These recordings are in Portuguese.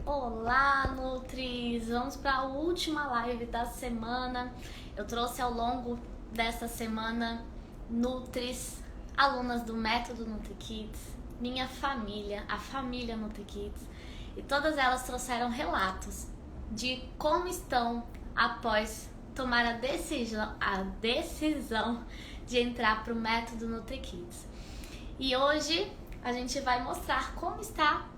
Olá, Nutris! Vamos para a última live da semana. Eu trouxe ao longo dessa semana Nutris, alunas do Método NutriKids, minha família, a família NutriKids, e todas elas trouxeram relatos de como estão após tomar a decisão de entrar para o Método NutriKids. E hoje a gente vai mostrar como está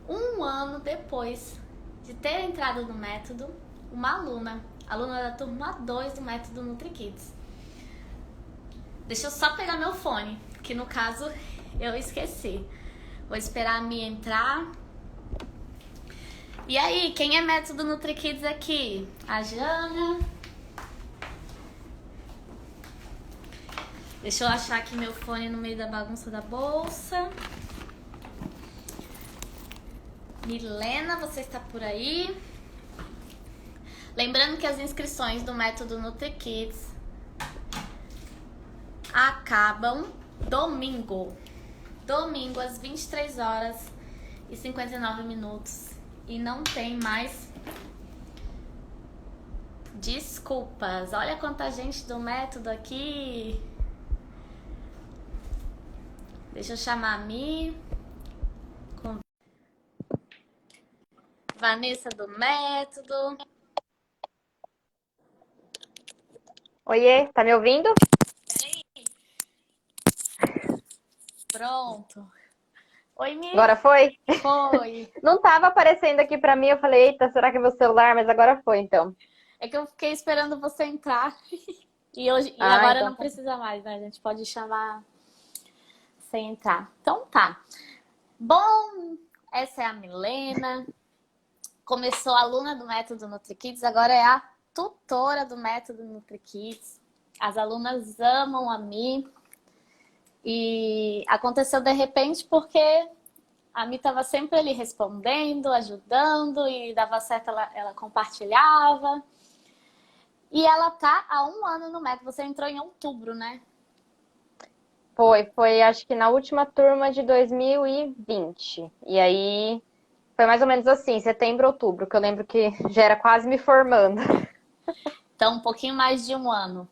um ano depois de ter entrado no método, uma aluna da turma 2 do método NutriKids. Deixa eu só pegar meu fone, que no caso eu esqueci. Vou esperar a Mia entrar. E aí, quem é método NutriKids aqui? A Jana. Deixa eu achar aqui meu fone no meio da bagunça da bolsa. Milena, você está por aí? Lembrando que as inscrições do método NutriKids acabam domingo às 23 horas e 59 minutos. E não tem mais desculpas. Olha quanta gente do método aqui. Deixa eu chamar a Mi. Vanessa do método. Oiê, tá me ouvindo? Peraí. Pronto. Oi, Mi. Agora foi? Foi. Não tava aparecendo aqui pra mim, eu falei, eita, será que é meu celular? Mas agora foi, então. É que eu fiquei esperando você entrar. E Ah, agora então não tá. precisa mais, né? A gente pode chamar sem entrar. Então tá. Bom, essa é a Milena. Começou aluna do método NutriKids, agora é a tutora do método NutriKids. As alunas amam a Mi. E aconteceu de repente porque a Mi estava sempre ali respondendo, ajudando, e dava certo, ela compartilhava. E ela tá há um ano no método. Você entrou em outubro, né? Foi acho que na última turma de 2020. E aí, foi mais ou menos assim, setembro, outubro, que eu lembro que já era quase me formando. Então, um pouquinho mais de um ano.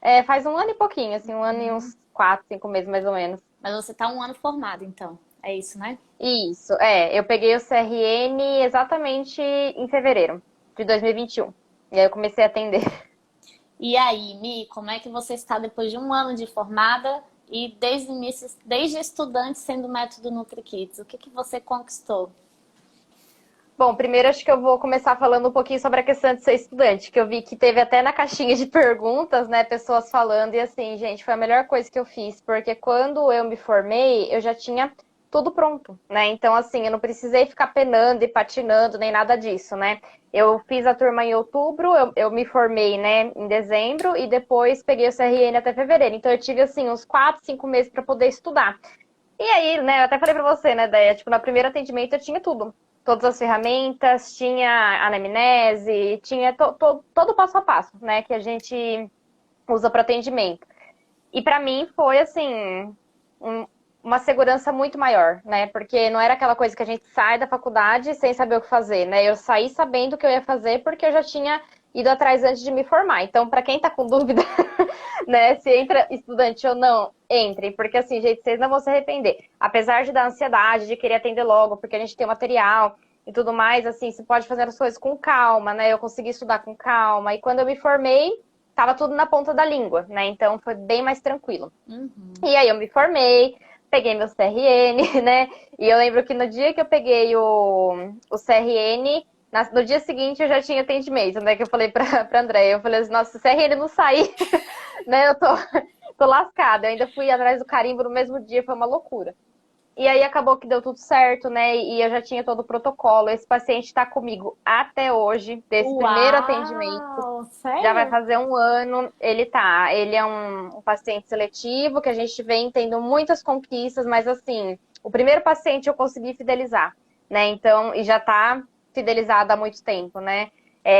É, faz um ano e pouquinho, assim, um ano e uns 4, 5 meses mais ou menos. Mas você tá um ano formado, então. É isso, né? Isso, eu peguei o CRN exatamente em fevereiro de 2021. E aí eu comecei a atender. E aí, Mi, como é que você está depois de um ano de formada e desde o início, desde estudante sendo método NutriKids? O que você conquistou? Bom, primeiro acho que eu vou começar falando um pouquinho sobre a questão de ser estudante, que eu vi que teve até na caixinha de perguntas, né, pessoas falando, e assim, gente, foi a melhor coisa que eu fiz, porque quando eu me formei, eu já tinha tudo pronto, né? Então, assim, eu não precisei ficar penando e patinando, nem nada disso, né? Eu fiz a turma em outubro, eu me formei, né, em dezembro, e depois peguei o CRN até fevereiro. Então, eu tive, assim, uns 4, 5 meses para poder estudar. E aí, né, eu até falei pra você, né, Déia, tipo, no primeiro atendimento eu tinha tudo. Todas as ferramentas, tinha anamnese, tinha todo o passo a passo, né, que a gente usa para atendimento. E pra mim foi, assim, um- uma segurança muito maior, né, porque não era aquela coisa que a gente sai da faculdade sem saber o que fazer, né, eu saí sabendo o que eu ia fazer porque eu já tinha ido atrás antes de me formar. Então, pra quem tá com dúvida, né? Se entra estudante ou não, entrem, porque assim, gente, vocês não vão se arrepender. Apesar de dar ansiedade, de querer atender logo, porque a gente tem o material e tudo mais, assim, você pode fazer as coisas com calma, né? Eu consegui estudar com calma, e quando eu me formei, tava tudo na ponta da língua, né? Então foi bem mais tranquilo. Uhum. E aí eu me formei, peguei meu CRN, né? E eu lembro que no dia que eu peguei o CRN, no dia seguinte eu já tinha atendimento, né? Que eu falei pra André, eu falei assim, nossa, se o CRN não sair, né? Tô lascada. Eu ainda fui atrás do carimbo no mesmo dia, foi uma loucura. E aí acabou que deu tudo certo, né? E eu já tinha todo o protocolo. Esse paciente está comigo até hoje, desse primeiro atendimento. Uau! Já vai Sério? fazer um ano, ele tá. Ele é um paciente seletivo, que a gente vem tendo muitas conquistas, mas assim, o primeiro paciente eu consegui fidelizar, né? Então, e já tá fidelizado há muito tempo, né?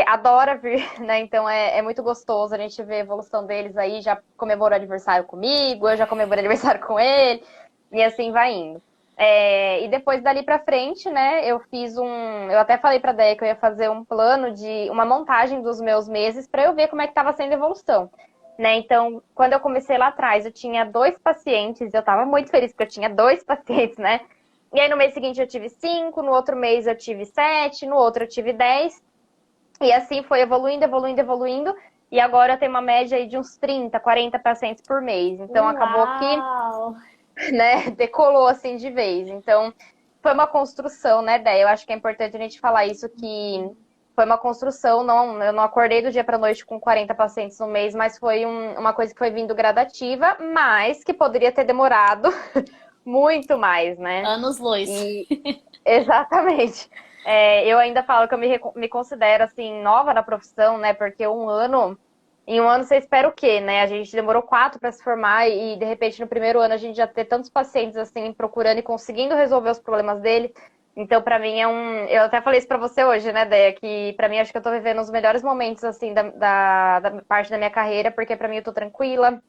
Adora vir, né? Então é muito gostoso a gente ver a evolução deles aí, já comemorou aniversário comigo, eu já comemorei aniversário com ele, e assim vai indo. E depois dali pra frente, né, eu até falei pra Déia que eu ia fazer um plano de uma montagem dos meus meses pra eu ver como é que tava sendo a evolução. Né? Então, quando eu comecei lá atrás, eu tinha 2 pacientes, eu tava muito feliz porque eu tinha 2 pacientes, né? E aí no mês seguinte eu tive 5, no outro mês eu tive 7, no outro eu tive 10. E assim foi evoluindo, evoluindo, evoluindo. E agora eu tenho uma média aí de uns 30, 40 pacientes por mês. Então acabou que, Uau! né, decolou assim de vez. Então, foi uma construção, né, Déia? Eu acho que é importante a gente falar isso, que foi uma construção, eu não acordei do dia para noite com 40 pacientes no mês, mas foi uma coisa que foi vindo gradativa, mas que poderia ter demorado muito mais, né? Anos-luz. E exatamente. Eu ainda falo que eu me considero assim nova na profissão, né? Porque em um ano você espera o quê, né? A gente demorou 4 para se formar e de repente no primeiro ano a gente já ter tantos pacientes assim procurando e conseguindo resolver os problemas dele. Então, para mim eu até falei isso para você hoje, né, Déia, que para mim acho que eu tô vivendo os melhores momentos assim da parte da minha carreira, porque para mim eu tô tranquila,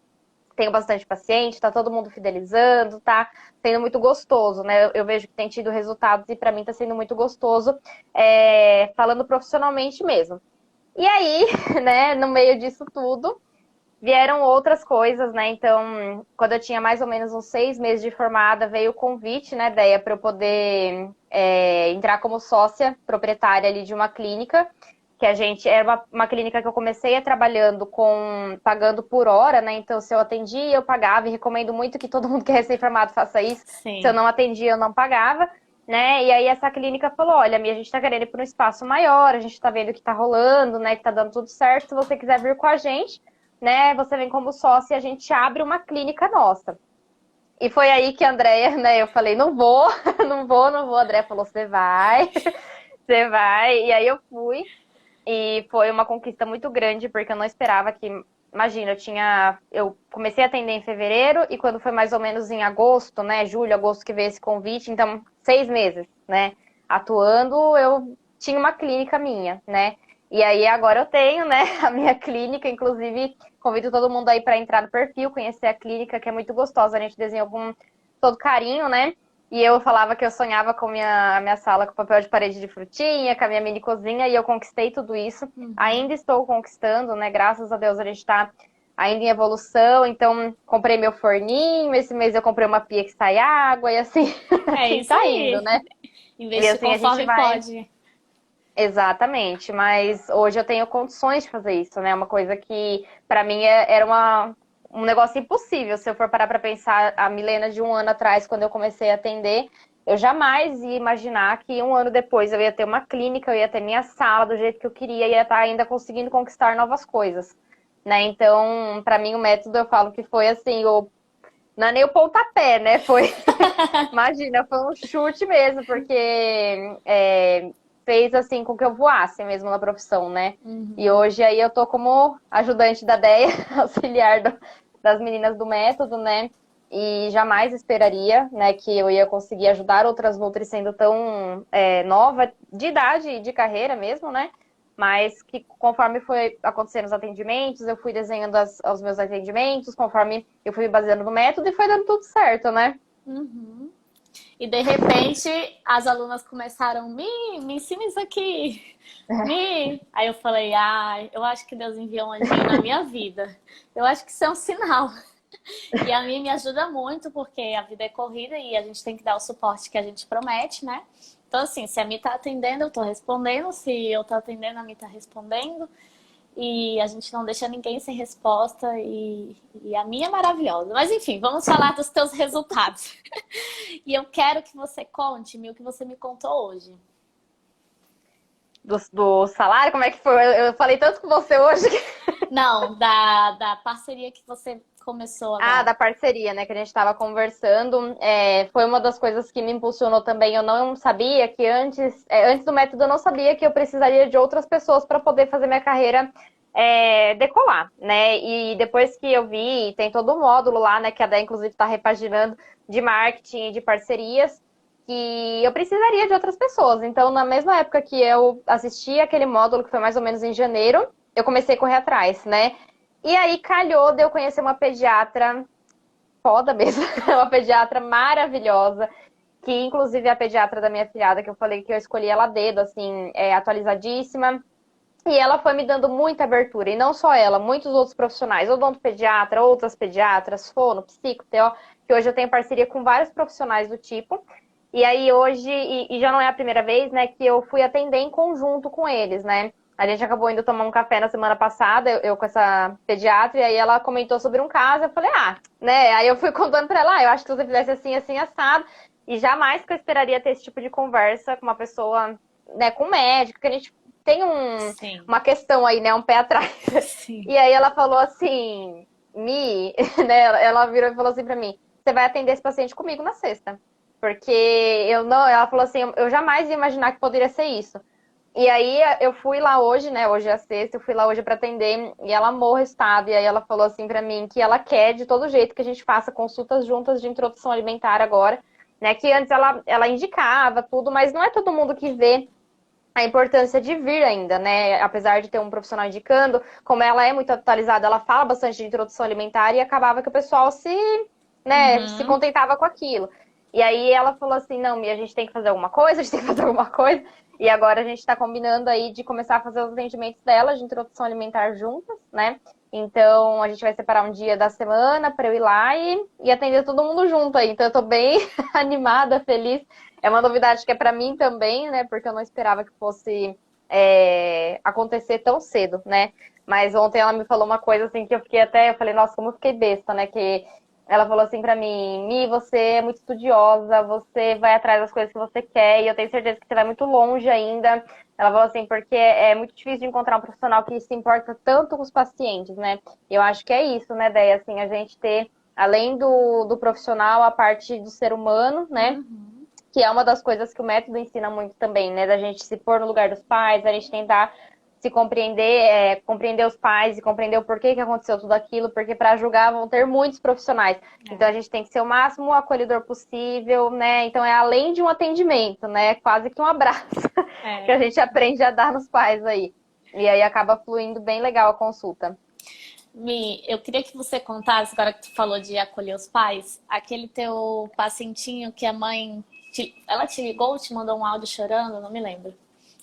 tenho bastante paciente, tá todo mundo fidelizando, tá sendo muito gostoso, né? Eu vejo que tem tido resultados e para mim tá sendo muito gostoso, falando profissionalmente mesmo. E aí, né, no meio disso tudo, vieram outras coisas, né? Então, quando eu tinha mais ou menos uns 6 meses de formada, veio o convite, né, Déia, para eu poder entrar como sócia proprietária ali de uma clínica, que a gente era uma clínica que eu comecei trabalhando pagando por hora, né? Então, se eu atendia, eu pagava, e recomendo muito que todo mundo que é recém-formado faça isso. Sim. Se eu não atendia, eu não pagava. Né? E aí essa clínica falou, olha, a gente tá querendo ir para um espaço maior, a gente tá vendo que tá rolando, né, que tá dando tudo certo, se você quiser vir com a gente, né, você vem como sócia e a gente abre uma clínica nossa. E foi aí que a Andréia, né, eu falei, não vou, não vou, não vou. A Andréia falou, você vai, você vai. E aí eu fui. E foi uma conquista muito grande, porque eu não esperava que... Imagina, eu comecei a atender em fevereiro e quando foi mais ou menos em agosto, né, julho, agosto que veio esse convite, então 6 meses, né, atuando, eu tinha uma clínica minha, né. E aí agora eu tenho, né, a minha clínica, inclusive convido todo mundo aí para entrar no perfil, conhecer a clínica, que é muito gostosa, a gente desenhou com todo carinho, né. E eu falava que eu sonhava com a minha sala com papel de parede de frutinha, com a minha mini cozinha, e eu conquistei tudo isso. Ainda estou conquistando, né? Graças a Deus a gente está ainda em evolução. Então, comprei meu forninho, esse mês eu comprei uma pia que sai água, e assim, É assim isso tá aí. indo, né? Investir assim, a gente conforme vai... pode. Exatamente, mas hoje eu tenho condições de fazer isso, né? Uma coisa que para mim era um negócio impossível. Se eu for parar para pensar a Milena de um ano atrás, quando eu comecei a atender, eu jamais ia imaginar que um ano depois eu ia ter uma clínica, eu ia ter minha sala do jeito que eu queria, ia estar ainda conseguindo conquistar novas coisas, né? Então, para mim o método eu falo que foi assim, não é nem o pontapé, né? Foi, imagina, foi um chute mesmo, porque fez assim com que eu voasse mesmo na profissão, né? E hoje aí eu tô como ajudante da Déia, auxiliar das meninas do método, né? E jamais esperaria, né, que eu ia conseguir ajudar outras nutri sendo tão nova, de idade e de carreira mesmo, né? Mas que conforme foi acontecendo os atendimentos, eu fui desenhando os meus atendimentos, conforme eu fui me baseando no método e foi dando tudo certo, né? E de repente as alunas começaram, me ensina isso aqui. Aí eu falei, eu acho que Deus enviou um anjinho na minha vida. Eu acho que isso é um sinal. E a mim me ajuda muito, porque a vida é corrida e a gente tem que dar o suporte que a gente promete, né? Então, assim, se a Mi tá atendendo, eu tô respondendo. Se eu tô atendendo, a Mi tá respondendo. E a gente não deixa ninguém sem resposta. E a minha é maravilhosa. Mas, enfim, vamos falar dos teus resultados. E eu quero que você conte, Mi, o que você me contou hoje. Do salário? Como é que foi? Eu falei tanto com você hoje. Não, da parceria que você começou agora. Da parceria, né, que a gente estava conversando. Foi uma das coisas que me impulsionou também. Eu não sabia que antes do método, eu não sabia que eu precisaria de outras pessoas para poder fazer minha carreira decolar, né? E depois que eu vi, tem todo um módulo lá, né, que a Dé, inclusive, está repaginando, de marketing e de parcerias, que eu precisaria de outras pessoas. Então, na mesma época que eu assisti aquele módulo, que foi mais ou menos em janeiro, eu comecei a correr atrás, né? E aí calhou de eu conhecer uma pediatra foda mesmo, uma pediatra maravilhosa, que inclusive é a pediatra da minha filhada, que eu falei que eu escolhi ela a dedo, assim, atualizadíssima. E ela foi me dando muita abertura, e não só ela, muitos outros profissionais, odontopediatra, outras pediatras, fono, psico, TO, que hoje eu tenho parceria com vários profissionais do tipo. E aí hoje, e já não é a primeira vez, né, que eu fui atender em conjunto com eles, né? A gente acabou indo tomar um café na semana passada, eu com essa pediatra, e aí ela comentou sobre um caso, eu falei, né? Aí eu fui contando pra ela, eu acho que se você fizesse assim, assim, assado, e jamais que eu esperaria ter esse tipo de conversa com uma pessoa, né, com um médico, que a gente tem Sim, uma questão aí, né, um pé atrás. sim. E aí ela falou assim, né, ela virou e falou assim pra mim, você vai atender esse paciente comigo na sexta. Porque eu não, ela falou assim, eu jamais ia imaginar que poderia ser isso. E aí eu fui lá hoje, né? Hoje é a sexta, eu fui lá hoje para atender e ela amou o resultado. E aí ela falou assim para mim que ela quer de todo jeito que a gente faça consultas juntas de introdução alimentar agora, né? Que antes ela indicava tudo, mas não é todo mundo que vê a importância de vir ainda, né? Apesar de ter um profissional indicando, como ela é muito atualizada, ela fala bastante de introdução alimentar e acabava que o pessoal né, se Uhum. contentava com aquilo. E aí ela falou assim, não, Mia, a gente tem que fazer alguma coisa, a gente tem que fazer alguma coisa. E agora a gente está combinando aí de começar a fazer os atendimentos dela de introdução alimentar juntas, né? Então a gente vai separar um dia da semana para eu ir lá e atender todo mundo junto aí. Então eu tô bem animada, feliz. É uma novidade que é para mim também, né? Porque eu não esperava que fosse acontecer tão cedo, né? Mas ontem ela me falou uma coisa assim que eu falei, nossa, como eu fiquei besta, né? Que ela falou assim pra mim, Mi, você é muito estudiosa, você vai atrás das coisas que você quer, e eu tenho certeza que você vai muito longe ainda. Ela falou assim, porque é muito difícil de encontrar um profissional que se importa tanto com os pacientes, né? E eu acho que é isso, né, Déia? Assim, a gente ter, além do profissional, a parte do ser humano, né? Uhum. Que é uma das coisas que o método ensina muito também, né? Da gente se pôr no lugar dos pais, a gente tentar se compreender, compreender os pais e compreender o porquê que aconteceu tudo aquilo, porque para julgar vão ter muitos profissionais. Então a gente tem que ser o máximo acolhedor possível, né? Então é além de um atendimento, né? Quase que um abraço que a É. gente aprende a dar nos pais aí. E aí acaba fluindo bem legal a consulta. Mi, eu queria que você contasse, agora que tu falou de acolher os pais, aquele teu pacientinho que a mãe, ela te ligou, te mandou um áudio chorando, não me lembro,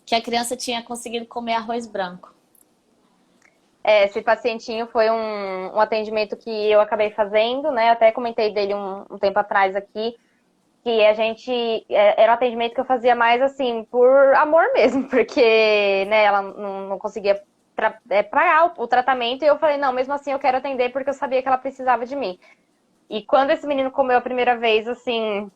que a criança tinha conseguido comer arroz branco. Esse pacientinho foi um atendimento que eu acabei fazendo, né? Até comentei dele um tempo atrás aqui, que a gente era um atendimento que eu fazia mais assim por amor mesmo, porque né, ela não conseguia pagar o tratamento e eu falei, não, mesmo assim eu quero atender porque eu sabia que ela precisava de mim. E quando esse menino comeu a primeira vez, assim,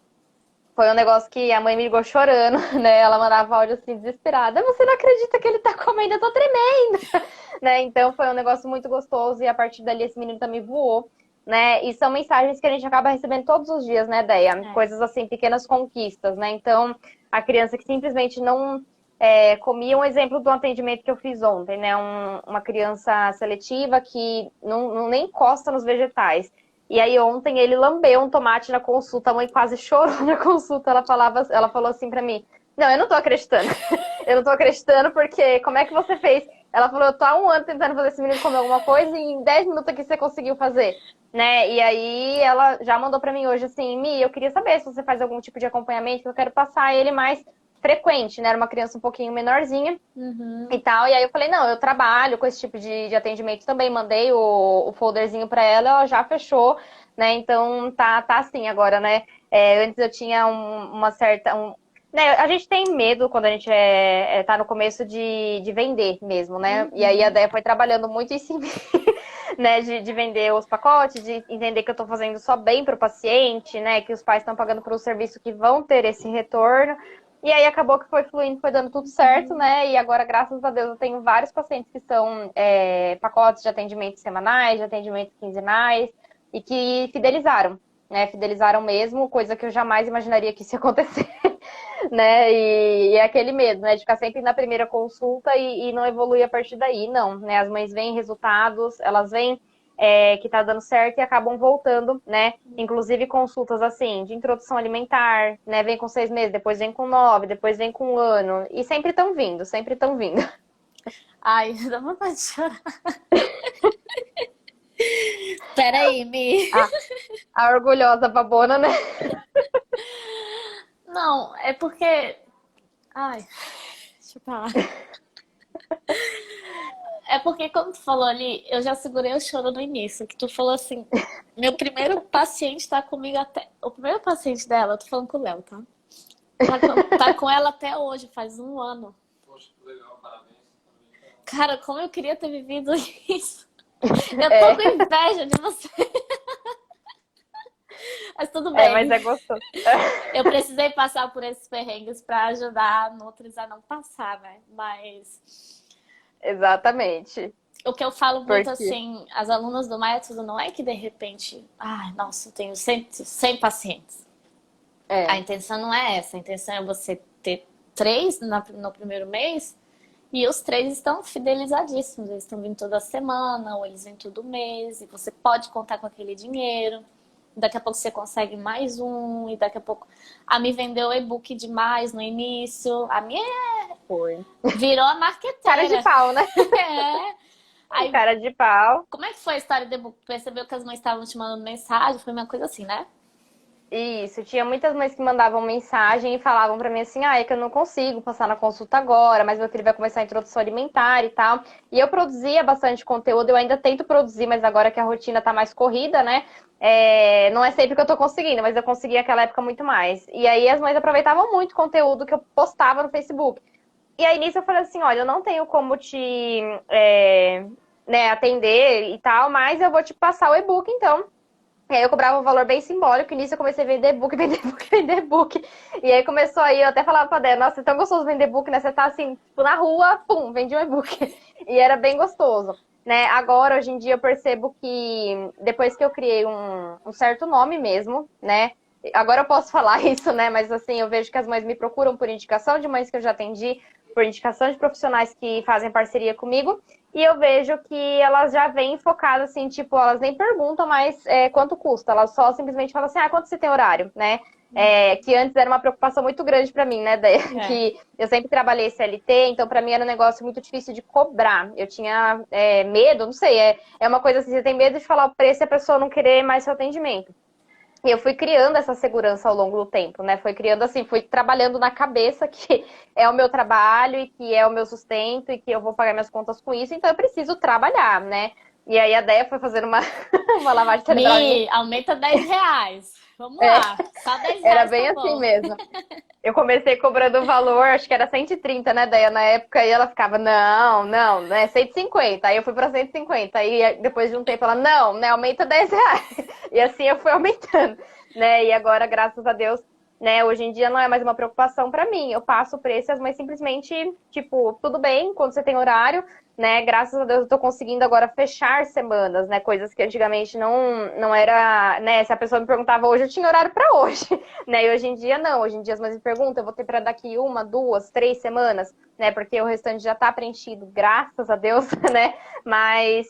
foi um negócio que a mãe me ligou chorando, né? Ela mandava áudio assim, desesperada. Você não acredita que ele tá comendo? Eu tô tremendo, né? Então foi um negócio muito gostoso e a partir dali esse menino também voou, né? E são mensagens que a gente acaba recebendo todos os dias, né, Deia? É. Coisas assim, pequenas conquistas, né? Então, a criança que simplesmente não comia um exemplo do atendimento que eu fiz ontem, né? Uma criança seletiva que não nem encosta nos vegetais. E aí ontem ele lambeu um tomate na consulta, a mãe quase chorou na consulta, ela falou assim pra mim, não, eu não tô acreditando, eu não tô acreditando porque como é que você fez? Ela falou, eu tô há um ano tentando fazer esse menino comer alguma coisa e em 10 minutos aqui você conseguiu fazer, né? E aí ela já mandou pra mim hoje assim, Mi, eu queria saber se você faz algum tipo de acompanhamento, que eu quero passar ele mais frequente, né? Era uma criança um pouquinho menorzinha, e Uhum. tal. E aí eu falei, não, eu trabalho com esse tipo de atendimento também. Mandei o folderzinho para ela, ela já fechou, né? Então tá assim agora, né? Antes eu tinha uma certa. Né, a gente tem medo quando a gente tá no começo de vender mesmo, né? E aí a Uhum. Déia foi trabalhando muito em cima, né? De vender os pacotes, de entender que eu tô fazendo só bem pro paciente, né? Que os pais estão pagando por um serviço que vão ter esse retorno. E aí acabou que foi fluindo, foi dando tudo certo, né? E agora, graças a Deus, eu tenho vários pacientes que são pacotes de atendimentos semanais, de atendimentos quinzenais, e que fidelizaram, né? Fidelizaram mesmo, coisa que eu jamais imaginaria que isso ia acontecer, né? E é aquele medo, né? De ficar sempre na primeira consulta e não evoluir a partir daí. Não, né? As mães veem resultados, elas veem que tá dando certo e acabam voltando, né? Inclusive consultas assim, de introdução alimentar, né? Vem com 6 meses, depois vem com 9, depois vem com 1 ano. E sempre estão vindo, sempre estão vindo. Ai, dá vontade de chorar. Peraí, Mi. A, a orgulhosa babona, né? Não, é porque... Ai, deixa eu falar. É porque, como tu falou ali, eu já segurei o choro no início. Que tu falou assim, meu primeiro paciente tá comigo até... O primeiro paciente dela, eu tô falando com o Léo, tá? Tá com ela até hoje, faz 1 ano. Poxa, que legal, parabéns. Cara, como eu queria ter vivido isso. Eu tô com É, inveja de você. Mas tudo mas bem. é gostoso. Eu precisei passar por esses perrengues pra ajudar Nutris a não passar, né? Mas Exatamente. o que eu falo muito Porque assim, as alunas do método não é que de repente, ai, nossa, eu tenho 100 pacientes. A é, intenção não é essa. A intenção é você ter 3 no primeiro mês e os 3 estão fidelizadíssimos. Eles estão vindo toda semana ou eles vêm todo mês e você pode contar com aquele dinheiro. Daqui a pouco você consegue mais um e daqui a pouco... A Mi vendeu e-book demais no início. A minha foi. virou a Cara de marqueteira. pau, né? É. Aí, Cara de pau. como é que foi a história do e-book? Percebeu que as mães estavam te mandando mensagem? Foi uma coisa assim, né? Isso, tinha muitas mães que mandavam mensagem e falavam pra mim assim, é que eu não consigo passar na consulta agora, mas meu filho vai começar a introdução alimentar e tal. E eu produzia bastante conteúdo, eu ainda tento produzir, mas agora que a rotina tá mais corrida, né? Não é sempre que eu tô conseguindo, mas eu consegui naquela época muito mais. E aí as mães aproveitavam muito o conteúdo que eu postava no Facebook. E aí nisso eu falei assim, olha, eu não tenho como te né, atender e tal, mas eu vou te passar o e-book então. E aí eu cobrava um valor bem simbólico, e nisso eu comecei a vender book, vender book, vender book. E aí começou aí, eu até falava pra Dé, nossa, é tão gostoso vender book, né? Você tá assim, tipo, na rua, pum, vendi um e-book. E era bem gostoso. Né? Agora, hoje em dia, eu percebo que depois que eu criei um certo nome mesmo, né? Agora eu posso falar isso, né? Mas assim, eu vejo que as mães me procuram por indicação de mães que eu já atendi, por indicação de profissionais que fazem parceria comigo. E eu vejo que elas já vêm focadas assim, tipo, elas nem perguntam mais quanto custa, elas só simplesmente falam assim, quanto você tem horário, né? Que antes era uma preocupação muito grande para mim, né? É. Que eu sempre trabalhei CLT, então para mim era um negócio muito difícil de cobrar. Eu tinha medo, não sei, é uma coisa assim, você tem medo de falar o preço e a pessoa não querer mais seu atendimento. E eu fui criando essa segurança ao longo do tempo, né? Foi criando assim, fui trabalhando na cabeça que é o meu trabalho e que é o meu sustento e que eu vou pagar minhas contas com isso, então eu preciso trabalhar, né? E aí a Déia foi fazendo uma lavagem cerebral em mim. Mi, aumenta R$ 10. Vamos É, lá. Só 10 era reais tá bem assim bom. mesmo. Eu comecei cobrando o valor, acho que era 130, né, Déia, na época, e ela ficava, não, não, né, 150. Aí eu fui pra 150. Aí depois de um tempo ela, não, né, aumenta R$ 10. E assim eu fui aumentando, né? E agora, graças a Deus, né, hoje em dia não é mais uma preocupação pra mim. Eu passo o preço, mas simplesmente, tipo, tudo bem, quando você tem horário, né? Graças a Deus eu tô conseguindo agora fechar semanas, né? Coisas que antigamente não era, né? Se a pessoa me perguntava hoje, eu tinha horário pra hoje, né? E hoje em dia não. Hoje em dia as mães me perguntam, eu vou ter pra daqui 1, 2, 3 semanas, né? Porque o restante já tá preenchido, graças a Deus, né? Mas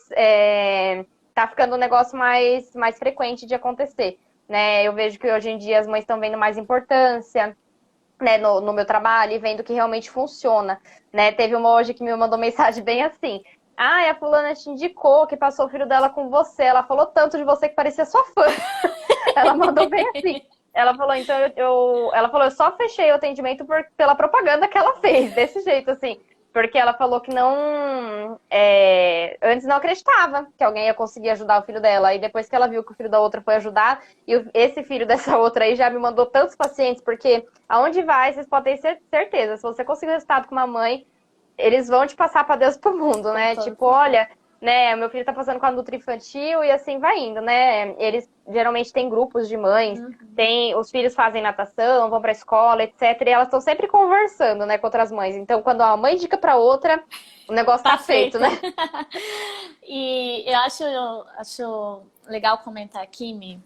tá ficando um negócio mais frequente de acontecer, né? Eu vejo que hoje em dia as mães estão vendo mais importância, né, no meu trabalho e vendo que realmente funciona, né? Teve uma hoje que me mandou mensagem bem assim, a fulana te indicou que passou o filho dela com você, ela falou tanto de você que parecia sua fã. Ela mandou bem assim. Ela falou, então ela falou, eu só fechei o atendimento pela propaganda que ela fez, desse jeito, assim. Porque ela falou que não. Antes não acreditava que alguém ia conseguir ajudar o filho dela. E depois que ela viu que o filho da outra foi ajudar, e esse filho dessa outra aí já me mandou tantos pacientes, porque aonde vai, vocês podem ter certeza. Se você conseguir resultado com uma mãe, eles vão te passar para Deus pro mundo, Com né? todo Tipo, certeza. olha, né, meu filho tá passando com a Nutri Infantil e assim vai indo, né? Eles geralmente têm grupos de mães, os filhos fazem natação, vão pra escola, etc. E elas estão sempre conversando, né, com outras mães. Então, quando uma mãe indica pra outra, o negócio Tá tá feito, feito. né? E eu acho legal comentar aqui, Mi,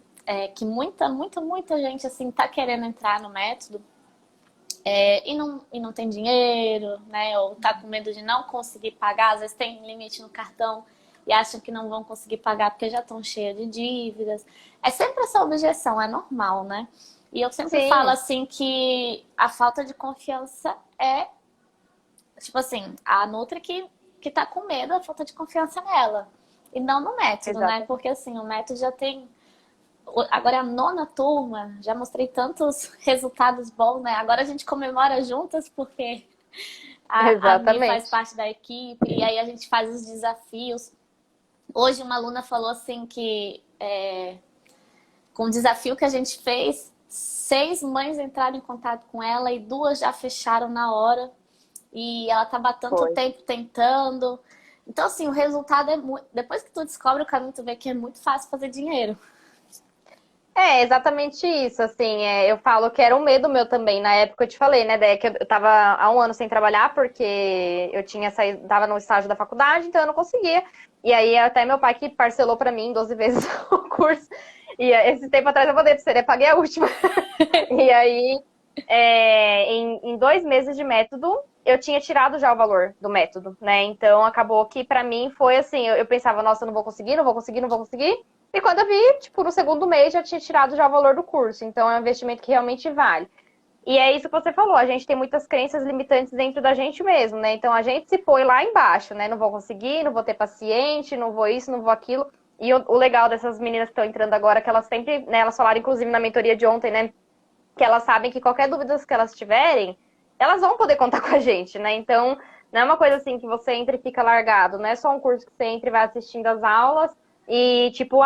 que muita gente assim tá querendo entrar no método e não tem dinheiro, né? Ou tá com medo de não conseguir pagar, às vezes tem limite no cartão e acham que não vão conseguir pagar porque já estão cheias de dívidas. É sempre essa objeção, é normal, né? E eu sempre falo Sim, assim que a falta de confiança é, tipo assim, a Nutri que tá com medo, a falta de confiança nela. E não no método, né? exato. Porque assim, o método já tem agora é a nona turma, já mostrei tantos resultados bons, né? Agora a gente comemora juntas porque a Mi faz Exatamente. parte da equipe e aí a gente faz os desafios. Hoje uma aluna falou assim que com o desafio que a gente fez, 6 mães entraram em contato com ela e 2 já fecharam na hora. E ela tava há tanto Foi. tempo tentando. Então, assim, o resultado é muito. Depois que tu descobre o caminho, tu vê que é muito fácil fazer dinheiro. É exatamente isso, assim, eu falo que era um medo meu também, na época eu te falei, né, Dé, que eu tava há um ano sem trabalhar, porque eu tinha saído, tava no estágio da faculdade, então eu não conseguia, e aí até meu pai que parcelou pra mim 12 vezes o curso, e esse tempo atrás eu falei pra você, né, paguei a última, e aí em 2 meses de método, eu tinha tirado já o valor do método, né, então acabou que pra mim foi assim, eu pensava, nossa, eu não vou conseguir, não vou conseguir, não vou conseguir, e quando eu vi, tipo, no segundo mês já tinha tirado já o valor do curso. Então é um investimento que realmente vale. E é isso que você falou, a gente tem muitas crenças limitantes dentro da gente mesmo, né? Então a gente se põe lá embaixo, né? Não vou conseguir, não vou ter paciente, não vou isso, não vou aquilo. E o legal dessas meninas que estão entrando agora, que elas sempre, né, elas falaram inclusive na mentoria de ontem, né? Que elas sabem que qualquer dúvida que elas tiverem, elas vão poder contar com a gente, né? Então, não é uma coisa assim que você entra e fica largado, não é só um curso que você entra e vai assistindo as aulas e tipo,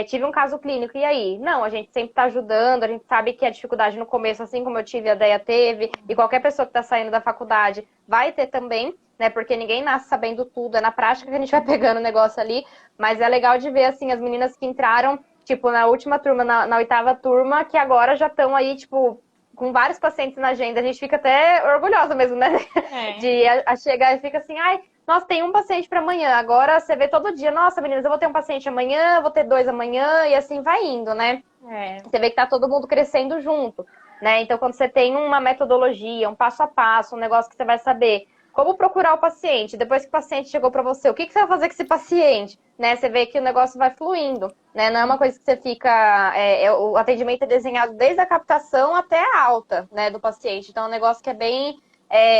tive um caso clínico, e aí? Não, a gente sempre tá ajudando, a gente sabe que a dificuldade no começo, assim como eu tive, a Deia teve, e qualquer pessoa que tá saindo da faculdade vai ter também, né? Porque ninguém nasce sabendo tudo, é na prática que a gente vai pegando o negócio ali, mas é legal de ver, assim, as meninas que entraram tipo, na última turma, na oitava turma, que agora já estão aí, tipo, com vários pacientes na agenda. A gente fica até orgulhosa mesmo, né? É, De a chegar e fica assim, ai, nossa, tem um paciente para amanhã. Agora você vê todo dia, nossa, meninas, eu vou ter um paciente amanhã, vou ter 2 amanhã, e assim vai indo, né? é. Você vê que tá todo mundo crescendo junto, né? Então, quando você tem uma metodologia, um passo a passo, um negócio que você vai saber como procurar o paciente, depois que o paciente chegou para você, o que você vai fazer com esse paciente, né? Você vê que o negócio vai fluindo, né? Não é uma coisa que você fica... o atendimento é desenhado desde a captação até a alta, né, do paciente. Então, é um negócio que é bem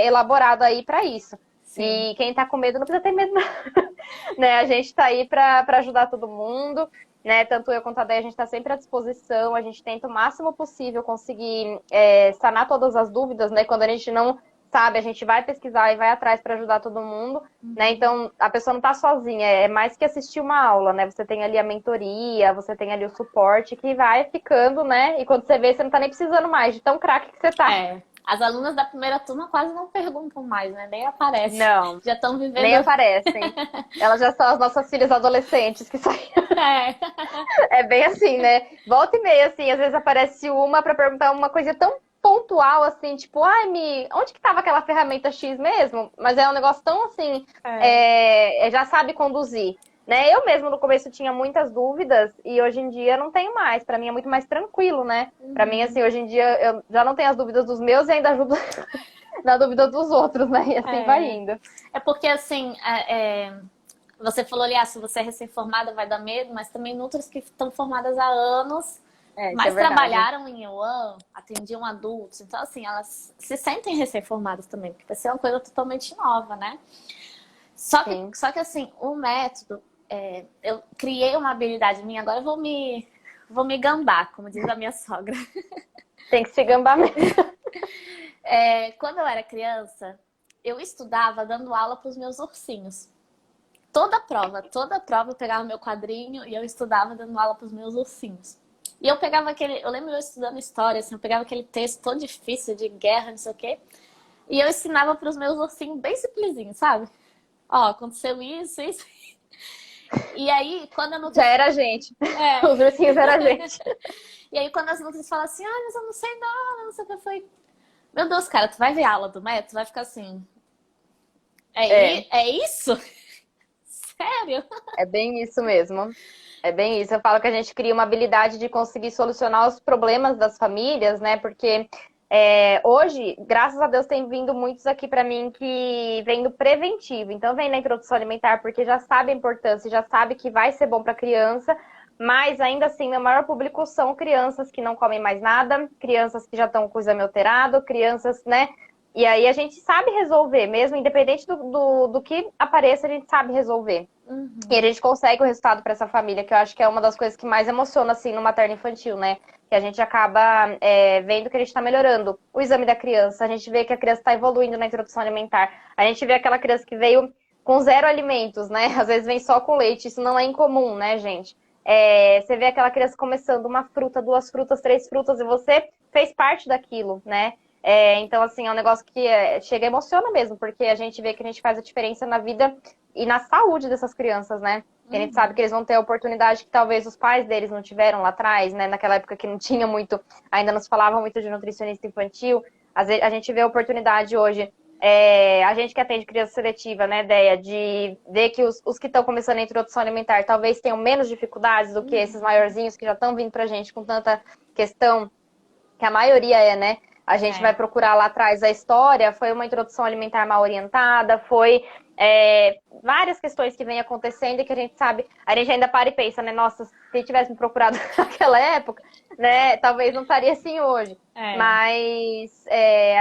elaborado aí para isso. Sim. E quem tá com medo não precisa ter medo, não. Né? A gente tá aí para ajudar todo mundo, né? Tanto eu quanto a Déia, a gente está sempre à disposição, a gente tenta o máximo possível conseguir sanar todas as dúvidas, né? Quando a gente não sabe, a gente vai pesquisar e vai atrás para ajudar todo mundo, né? Então, a pessoa não está sozinha, é mais que assistir uma aula, né? Você tem ali a mentoria, você tem ali o suporte que vai ficando, né? E quando você vê, você não está nem precisando mais de tão craque que você tá. É. As alunas da primeira turma quase não perguntam mais, né? Nem aparecem. Não, Já estão nem vivendo. aparecem. Elas já são as nossas filhas adolescentes que saíram. É. É bem assim, né? Volta e meia, assim, às vezes aparece uma pra perguntar uma coisa tão pontual, assim, tipo, ai, onde que tava aquela ferramenta X mesmo? Mas é um negócio tão assim, É. já sabe conduzir. Né? Eu mesmo no começo tinha muitas dúvidas e hoje em dia não tenho mais. Pra mim é muito mais tranquilo, né? Pra mim, assim, hoje em dia eu já não tenho as dúvidas dos meus e ainda ajudo na dúvida dos outros, né? E assim vai É. indo. É porque, assim, você falou ali, se você é recém-formada vai dar medo, mas também outras que estão formadas há anos, É, isso é mas verdade. trabalharam em UAM, atendiam adultos. Então, assim, elas se sentem recém-formadas também, porque vai ser uma coisa totalmente nova, né? Sim. Só que assim, o método, eu criei uma habilidade minha, agora eu vou me gambar, como diz a minha sogra. Tem que se gambar mesmo. Quando eu era criança, eu estudava dando aula para os meus ursinhos. Toda prova eu pegava meu quadrinho e eu estudava dando aula para os meus ursinhos. E eu pegava eu lembro eu estudando história, assim, eu pegava aquele texto todo difícil de guerra, não sei o quê, e eu ensinava para os meus ursinhos bem simplesinho, sabe? Ó, aconteceu isso, isso. E aí, quando a Já Nutri... era a gente. É. Os ursinhos era a gente. E aí, quando as Nutris falam assim, mas eu não sei nada, não sei o que foi. Meu Deus, cara, tu vai ver a aula do método, tu vai ficar assim. É, É isso? Sério? é bem isso mesmo. É bem isso. Eu falo que a gente cria uma habilidade de conseguir solucionar os problemas das famílias, né? Porque hoje, graças a Deus, tem vindo muitos aqui para mim que vem do preventivo. Então, vem na introdução alimentar porque já sabe a importância, já sabe que vai ser bom para a criança. Mas ainda assim, meu maior público são crianças que não comem mais nada, crianças que já estão com o exame alterado, crianças, né? E aí a gente sabe resolver, mesmo independente do que apareça, a gente sabe resolver. E a Uhum. gente consegue o resultado para essa família, que eu acho que é uma das coisas que mais emociona, assim, no materno infantil, né? Que a gente acaba vendo que a gente está melhorando. O exame da criança, a gente vê que a criança está evoluindo na introdução alimentar. A gente vê aquela criança que veio com zero alimentos, né? Às vezes vem só com leite, isso não é incomum, né, gente? Você vê aquela criança começando uma fruta, duas frutas, três frutas, e você fez parte daquilo, né? Então, assim, é um negócio que chega e emociona mesmo, porque a gente vê que a gente faz a diferença na vida e na saúde dessas crianças, né? Que a gente sabe que Uhum. eles vão ter a oportunidade que talvez os pais deles não tiveram lá atrás, né? Naquela época que não tinha muito, ainda nos falavam muito de nutricionista infantil. Às vezes, a gente vê a oportunidade hoje, a gente que atende criança seletiva, né, Deia, de ver que os que estão começando a introdução alimentar talvez tenham menos dificuldades do que esses Uhum. maiorzinhos que já estão vindo pra gente com tanta questão, que a maioria né? A gente vai É. procurar lá atrás a história, foi uma introdução alimentar mal orientada, foi várias questões que vêm acontecendo e que a gente sabe, a gente ainda para e pensa, né? Nossa, se tivesse me procurado naquela época, né? Talvez não estaria assim hoje. É. Mas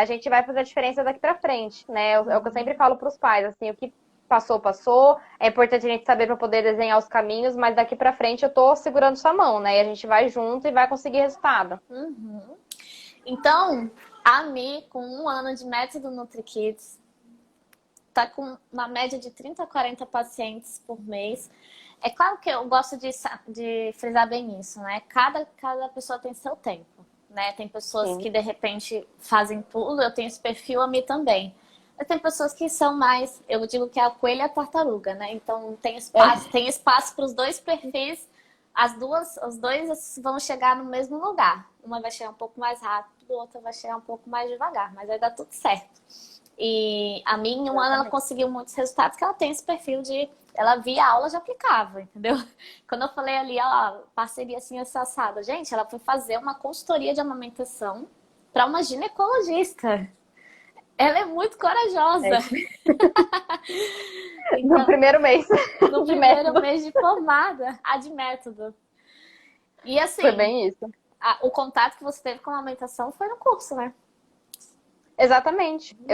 a gente vai fazer a diferença daqui para frente, né? É o que eu sempre Uhum. falo para os pais, assim, o que passou, passou. É importante a gente saber para poder desenhar os caminhos, mas daqui para frente eu tô segurando sua mão, né? E a gente vai junto e vai conseguir resultado. Uhum. Então, a Mi, com 1 ano de método NutriKids, tá com uma média de 30 a 40 pacientes por mês. É claro que eu gosto de frisar bem isso, né? Cada pessoa tem seu tempo, né? Tem pessoas Sim. que, de repente, fazem tudo. Eu tenho esse perfil, a Mi também. Mas tem pessoas que são mais... Eu digo que é a coelha e a tartaruga, né? Então, tem espaço para os dois perfis. Os dois vão chegar no mesmo lugar. Uma vai chegar um pouco mais rápido, a outra vai chegar um pouco mais devagar. Mas vai dar tudo certo. E a minha, em 1 ano, ela Exatamente. conseguiu muitos resultados, que ela tem esse perfil de... Ela via a aula, já aplicava, entendeu? Quando eu falei ali, ó, parceria assim, assada. Gente, ela foi fazer uma consultoria de amamentação para uma ginecologista. Ela é muito É corajosa. isso. No Então, primeiro mês no de primeiro método. mês de formada, a de método. E Foi assim, bem isso. o contato que você teve com a amamentação foi no curso, né? Exatamente. Uhum.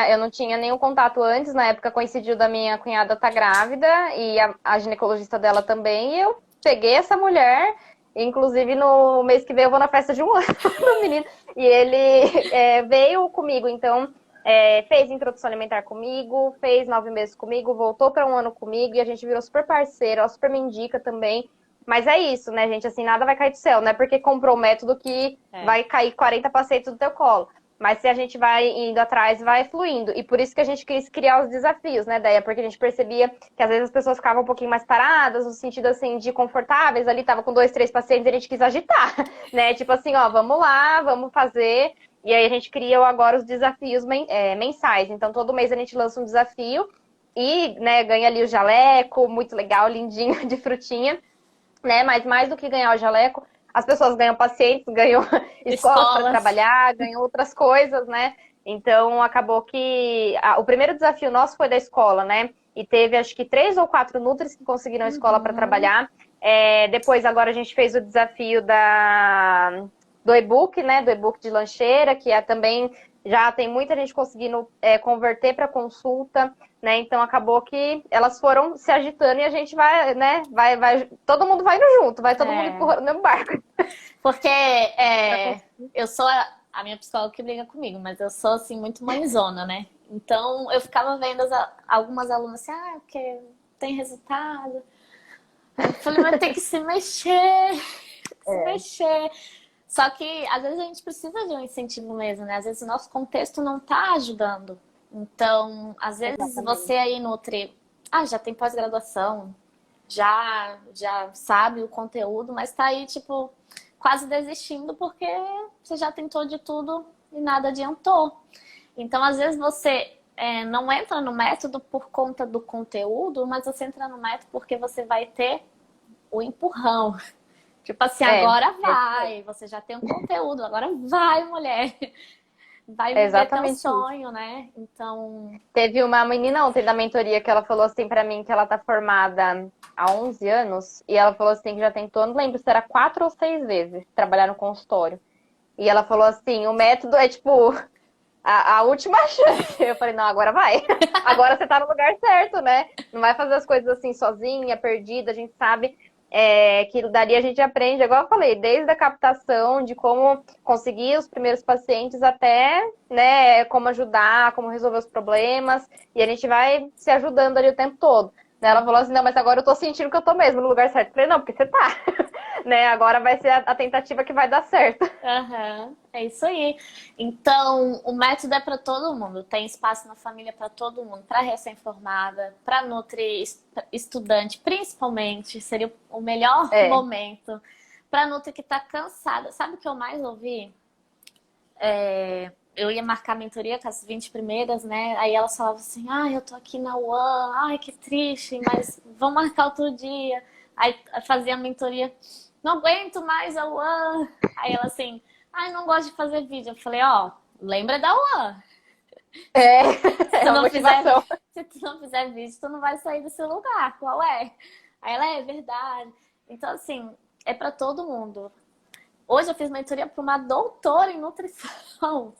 Eu não tinha nenhum contato antes, na época coincidiu da minha cunhada estar grávida e a ginecologista dela também, e eu peguei essa mulher, inclusive no mês que vem eu vou na festa de 1 ano do menino, e ele veio comigo, então fez introdução alimentar comigo, fez 9 meses comigo, voltou para 1 ano comigo e a gente virou super parceira, ela super me indica também. Mas é isso, né, gente? Assim, nada vai cair do céu, não é porque comprou o método que É. vai cair 40 pacientes do teu colo. Mas se a gente vai indo atrás, vai fluindo. E por isso que a gente quis criar os desafios, né, Deia? Porque a gente percebia que às vezes as pessoas ficavam um pouquinho mais paradas, no sentido assim, de confortáveis, ali tava com 2, 3 pacientes e a gente quis agitar, né? Tipo assim, ó, vamos lá, vamos fazer. E aí a gente cria agora os desafios mensais. Então todo mês a gente lança um desafio e, né, ganha ali o jaleco, muito legal, lindinho, de frutinha, né? Mas mais do que ganhar o jaleco, as pessoas ganham pacientes, ganham escolas para Escolas. trabalhar, ganham outras coisas, né? Então acabou que o primeiro desafio nosso foi da escola, né? E teve acho que 3 ou 4 nutris que conseguiram escola para Uhum. trabalhar. Depois agora a gente fez o desafio do e-book, né? Do e-book de lancheira, que também já tem muita gente conseguindo converter para consulta, né? Então acabou que elas foram se agitando e a gente vai, né? Todo mundo vai indo junto, vai todo mundo É. empurrando no mesmo barco. Porque eu sou a minha psicóloga que briga comigo, mas eu sou assim muito mãezona, né? Então eu ficava vendo algumas alunas assim, porque tem resultado. Aí eu falei, mas tem que se mexer, tem que se mexer. Só que às vezes a gente precisa de um incentivo mesmo, né? Às vezes o nosso contexto não tá ajudando. Então, às vezes você Exatamente. aí nutre, já tem pós-graduação, já sabe o conteúdo, mas tá aí, tipo, quase desistindo porque você já tentou de tudo e nada adiantou. Então, às vezes você não entra no método por conta do conteúdo, mas você entra no método porque você vai ter o empurrão. Tipo assim, agora vai, você já tem um conteúdo, agora vai, mulher. Vai É viver teu exatamente isso. sonho, né? Então, Teve uma menina ontem da mentoria que ela falou assim pra mim que ela tá formada há 11 anos e ela falou assim que já tentou, não lembro se era 4 ou 6 vezes trabalhar no consultório. E ela falou assim, o método é tipo a última chance. Eu falei, não, agora vai. Agora você tá no lugar certo, né? Não vai fazer as coisas assim sozinha, perdida. A gente sabe que dali a gente aprende, igual eu falei, desde a captação, de como conseguir os primeiros pacientes até, né, como ajudar, como resolver os problemas. E a gente vai se ajudando ali o tempo todo. Ela falou assim, não, mas agora eu tô sentindo que eu tô mesmo no lugar certo. Eu falei, não, porque você tá. Né? Agora vai ser a tentativa que vai dar certo. Uhum, é isso aí. Então, o método é para todo mundo. Tem espaço na família para todo mundo, para recém-formada, para nutri estudante, principalmente, seria o melhor momento. Para nutri que está cansada. Sabe o que eu mais ouvi? Eu ia marcar a mentoria com as 20 primeiras, né? Aí elas falavam assim, ai, eu tô aqui na UAN, ai, que triste, mas vamos marcar outro dia. Aí fazia a mentoria, não aguento mais a UAN. Aí ela assim, ai, não gosto de fazer vídeo. Eu falei, ó, lembra da UAN. Se tu não fizer, se tu não fizer vídeo, tu não vai sair do seu lugar. Qual é? Aí ela, é verdade. Então, assim, é pra todo mundo. Hoje eu fiz mentoria para uma doutora em nutrição.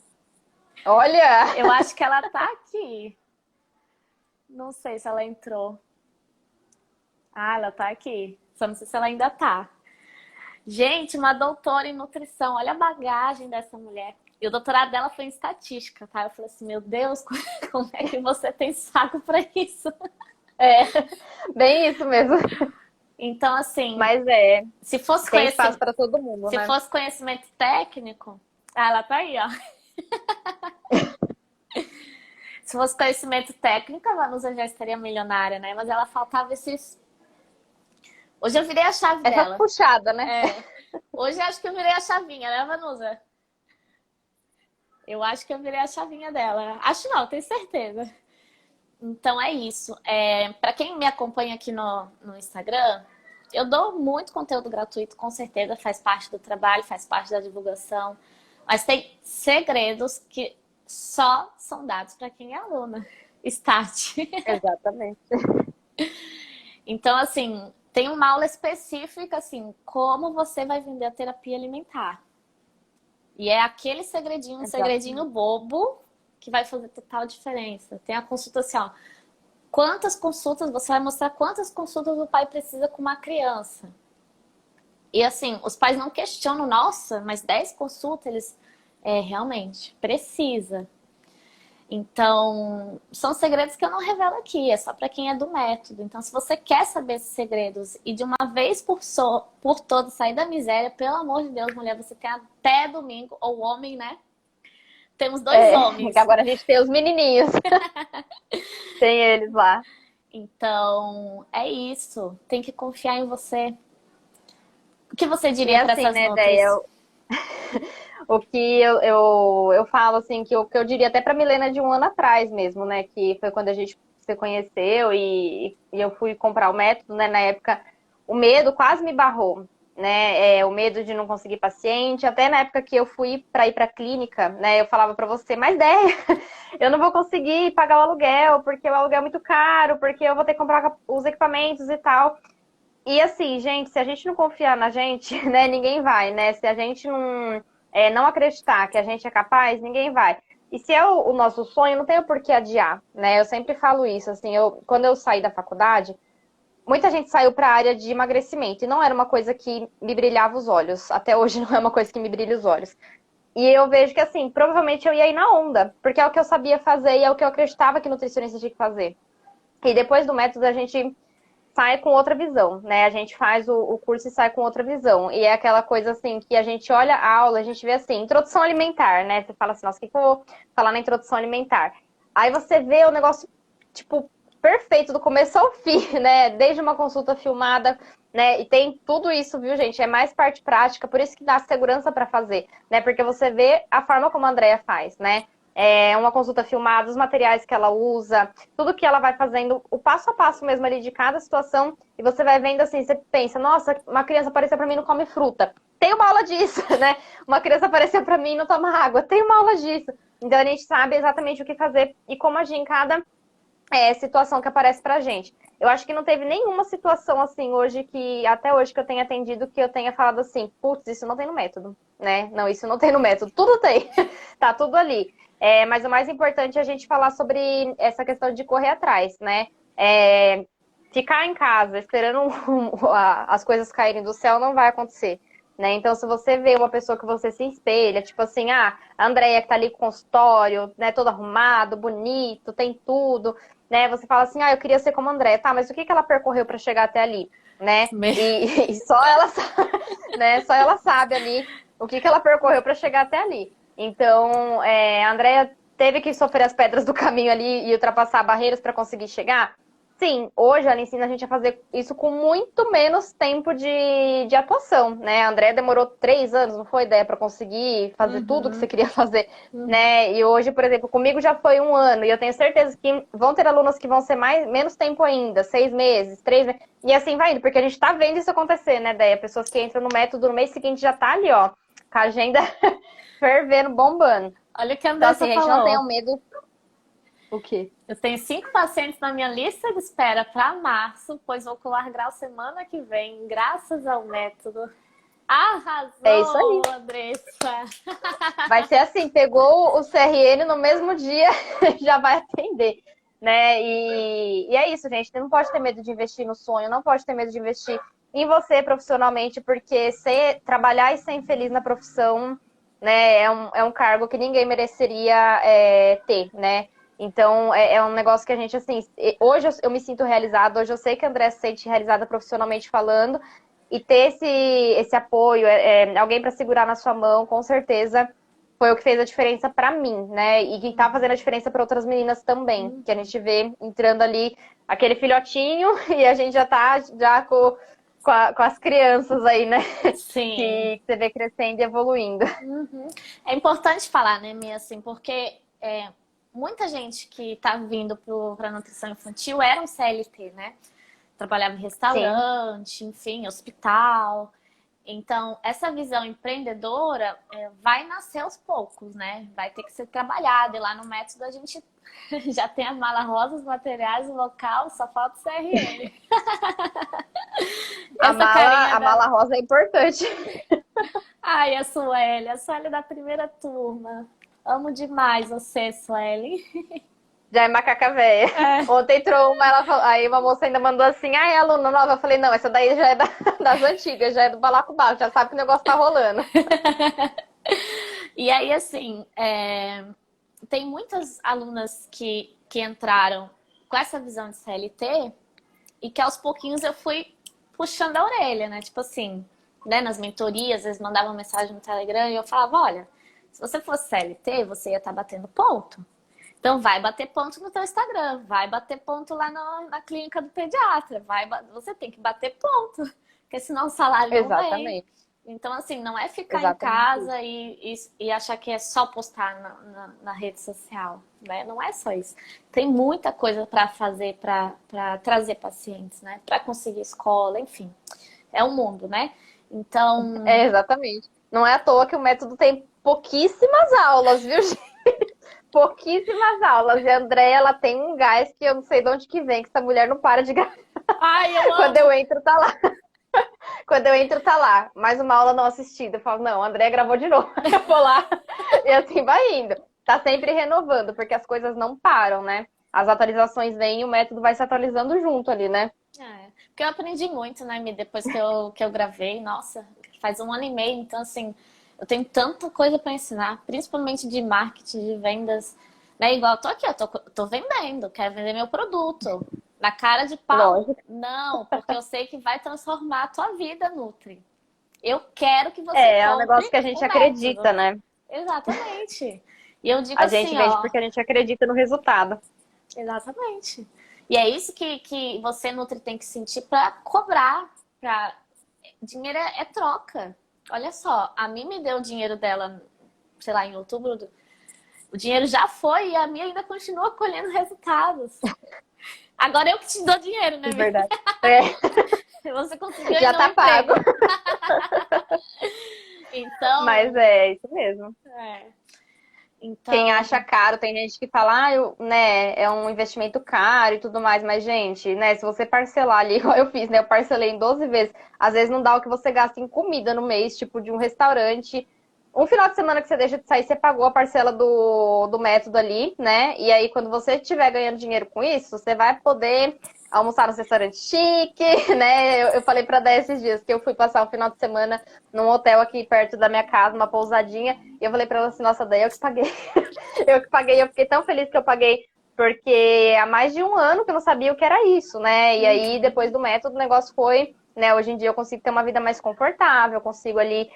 Olha! Eu acho que ela tá aqui. Não sei se ela entrou. Ah, ela tá aqui. Só não sei se ela ainda tá. Gente, uma doutora em nutrição. Olha a bagagem dessa mulher. E o doutorado dela foi em estatística, tá? Eu falei assim, meu Deus, como é que você tem saco pra isso? Bem isso mesmo. Então, assim... Mas se fosse tem espaço para todo mundo, se né? fosse conhecimento técnico... Ah, ela tá aí, ó. Se fosse conhecimento técnico, a Vanusa já estaria milionária, né? Mas ela faltava esses... Hoje eu virei a chave dela. Essa puxada, né? Hoje eu acho que eu virei a chavinha, né, Vanusa? Eu acho que eu virei a chavinha dela. Acho não, tenho certeza. Então é isso. Para quem me acompanha aqui no Instagram, eu dou muito conteúdo gratuito, com certeza. Faz parte do trabalho, faz parte da divulgação. Mas tem segredos que só são dados para quem é aluna. Start. Exatamente. Então, assim, tem uma aula específica, assim, como você vai vender a terapia alimentar. E é aquele segredinho, um segredinho bobo, que vai fazer total diferença. Tem a consulta assim, ó. Quantas consultas, você vai mostrar quantas consultas o pai precisa com uma criança. E assim, os pais não questionam, nossa, mas 10 consultas, eles... realmente, precisa. Então, são segredos que eu não revelo aqui, é só para quem é do método. Então, se você quer saber esses segredos e de uma vez por todas sair da miséria, pelo amor de Deus, mulher, você tem até domingo, ou homem, né? Temos 2 homens. Agora a gente tem os menininhos. Tem eles lá. Então, é isso. Tem que confiar em você. O que você diria para essas né, o que eu falo, assim, que o que eu diria até pra Milena de um ano atrás mesmo, né? Que foi quando a gente se conheceu e eu fui comprar o método, né? Na época, o medo quase me barrou, né? O medo de não conseguir paciente. Até na época que eu fui pra ir pra clínica, né? Eu falava pra você, mas ideia, eu não vou conseguir pagar o aluguel, porque o aluguel é muito caro, porque eu vou ter que comprar os equipamentos e tal. E assim, gente, se a gente não confiar na gente, né, ninguém vai, né? Se a gente não acreditar que a gente é capaz, ninguém vai. E se é o nosso sonho, não tem por que adiar, né? Eu sempre falo isso, assim, quando eu saí da faculdade, muita gente saiu para a área de emagrecimento e não era uma coisa que me brilhava os olhos. Até hoje não é uma coisa que me brilha os olhos. E eu vejo que, assim, provavelmente eu ia ir na onda, porque é o que eu sabia fazer e é o que eu acreditava que nutricionista tinha que fazer. E depois do método a gente sai com outra visão, né? A gente faz o curso e sai com outra visão. E é aquela coisa assim, que a gente olha a aula, a gente vê assim, introdução alimentar, né? Você fala assim, nossa, o que eu vou falar na introdução alimentar? Aí você vê o negócio, tipo, perfeito, do começo ao fim, né? Desde uma consulta filmada, né? E tem tudo isso, viu, gente? É mais parte prática, por isso que dá segurança para fazer, né? Porque você vê a forma como a Andrea faz, né? Uma consulta filmada, os materiais que ela usa, tudo que ela vai fazendo, o passo a passo mesmo ali de cada situação, e você vai vendo assim, você pensa, nossa, uma criança apareceu pra mim e não come fruta. Tem uma aula disso, né? Uma criança apareceu pra mim e não toma água. Tem uma aula disso. Então a gente sabe exatamente o que fazer e como agir em cada situação que aparece pra gente. Eu acho que não teve nenhuma situação assim hoje até hoje que eu tenha atendido, que eu tenha falado assim, putz, isso não tem no método, né? Não, isso não tem no método. Tudo tem. Tá tudo ali. Mas o mais importante é a gente falar sobre essa questão de correr atrás, né? Ficar em casa esperando as coisas caírem do céu não vai acontecer, né? Então, se você vê uma pessoa que você se espelha, tipo assim, a Andrea que tá ali com o consultório, né, todo arrumado, bonito, tem tudo, né? Você fala assim, eu queria ser como a Andrea, tá, mas o que que ela percorreu para chegar até ali, né? E só ela sabe, né? Só ela sabe ali o que que ela percorreu para chegar até ali. Então, a Andrea teve que sofrer as pedras do caminho ali e ultrapassar barreiras para conseguir chegar. Sim, hoje ela ensina a gente a fazer isso com muito menos tempo de atuação, né? A Andrea demorou 3 anos, não foi ideia para conseguir fazer tudo que você queria fazer, né? E hoje, por exemplo, comigo já foi 1 ano e eu tenho certeza que vão ter alunas que vão ser menos tempo ainda, 6 meses, 3 meses, e assim vai indo, porque a gente tá vendo isso acontecer, né, Deia? Pessoas que entram no método no mês seguinte já tá ali, ó, com a agenda fervendo, bombando. Olha o que a Então, Andressa assim, a gente não falou. tenha medo. O quê? Eu tenho 5 pacientes na minha lista de espera para março, pois vou colar grau semana que vem, graças ao método. Arrasou, É isso aí. Andressa! Vai ser assim, pegou o CRN no mesmo dia, já vai atender, né? E é isso, gente. Não pode ter medo de investir no sonho, não pode ter medo de investir em você profissionalmente, porque trabalhar e ser infeliz na profissão, né, é um cargo que ninguém mereceria ter, né? Então, é um negócio que a gente, assim, hoje eu me sinto realizada, hoje eu sei que a André se sente realizada profissionalmente falando, e ter esse apoio, alguém para segurar na sua mão, com certeza foi o que fez a diferença para mim, né? E que tá fazendo a diferença para outras meninas também, que a gente vê entrando ali aquele filhotinho e a gente já tá com as crianças aí, né? Sim. Que você vê crescendo e evoluindo. É importante falar, né, Mia, assim, porque muita gente que tá vindo para nutrição infantil era um CLT, né? Trabalhava em restaurante, enfim, hospital. Então, essa visão empreendedora vai nascer aos poucos, né? Vai ter que ser trabalhada. E lá no método a gente já tem as malas rosas, os materiais, o local, só falta o CRM. A mala rosa é importante. Ai, a Sueli da primeira turma. Amo demais você, Sueli. Já é macaca velha. Ontem entrou uma, aí uma moça ainda mandou assim, é aluna nova. Eu falei, não, essa daí já é das antigas, já é do balacobaco, já sabe que o negócio tá rolando. E aí, assim, tem muitas alunas que entraram com essa visão de CLT e que aos pouquinhos eu fui puxando a orelha, né? Tipo assim, né, nas mentorias, eles mandavam mensagem no Telegram e eu falava, olha, se você fosse CLT, você ia estar batendo ponto. Então vai bater ponto no teu Instagram, vai bater ponto lá na clínica do pediatra, você tem que bater ponto, porque senão o salário não vem. Então, assim, não é ficar em casa e achar que é só postar na rede social, né? Não é só isso. Tem muita coisa para fazer para trazer pacientes, né? Para conseguir escola, enfim. É um mundo, né? Então... Exatamente. Não é à toa que o método tem pouquíssimas aulas, viu, gente? Pouquíssimas aulas. E a Andréia, ela tem um gás que eu não sei de onde que vem, que essa mulher não para de gravar. Ai, eu amo. Quando eu entro, tá lá. Quando eu entro, tá lá. Mais uma aula não assistida. Eu falo, não, a Andréia gravou de novo. Eu vou lá. E assim vai indo. Tá sempre renovando, porque as coisas não param, né? As atualizações vêm e o método vai se atualizando junto ali, né? Porque eu aprendi muito, né, Mi? Depois que eu gravei. Nossa, faz 1 ano e meio. Então, assim... Eu tenho tanta coisa para ensinar, principalmente de marketing, de vendas. Né? Igual eu tô aqui, eu tô vendendo, quero vender meu produto. Na cara de pau. Lógico. Não, porque eu sei que vai transformar a tua vida, Nutri. Eu quero que você É um negócio que a gente acredita, né? Exatamente. E eu digo a assim, gente vende porque a gente acredita no resultado. Exatamente. E é isso que você, Nutri, tem que sentir para cobrar. Dinheiro é troca. Olha só, a mim me deu o dinheiro dela, sei lá, em outubro. O dinheiro já foi e a minha ainda continua colhendo resultados. Agora eu que te dou dinheiro, né? Verdade. Você conseguiu já tá pago. Então... Mas é isso mesmo. Então... Quem acha caro, tem gente que fala, né, é um investimento caro e tudo mais, mas, gente, né, se você parcelar ali, igual eu fiz, né, eu parcelei em 12 vezes, às vezes não dá o que você gasta em comida no mês, tipo, de um restaurante, um final de semana que você deixa de sair, você pagou a parcela do método ali, né? E aí, quando você estiver ganhando dinheiro com isso, você vai poder almoçar no restaurante chique, né? Eu falei pra Dé esses dias que eu fui passar um final de semana num hotel aqui perto da minha casa, uma pousadinha, e eu falei pra ela assim, nossa, Dé, eu que paguei. Eu que paguei, eu fiquei tão feliz que eu paguei, porque há mais de um ano que eu não sabia o que era isso, né? E aí, depois do método, o negócio foi, né? Hoje em dia eu consigo ter uma vida mais confortável, eu consigo ali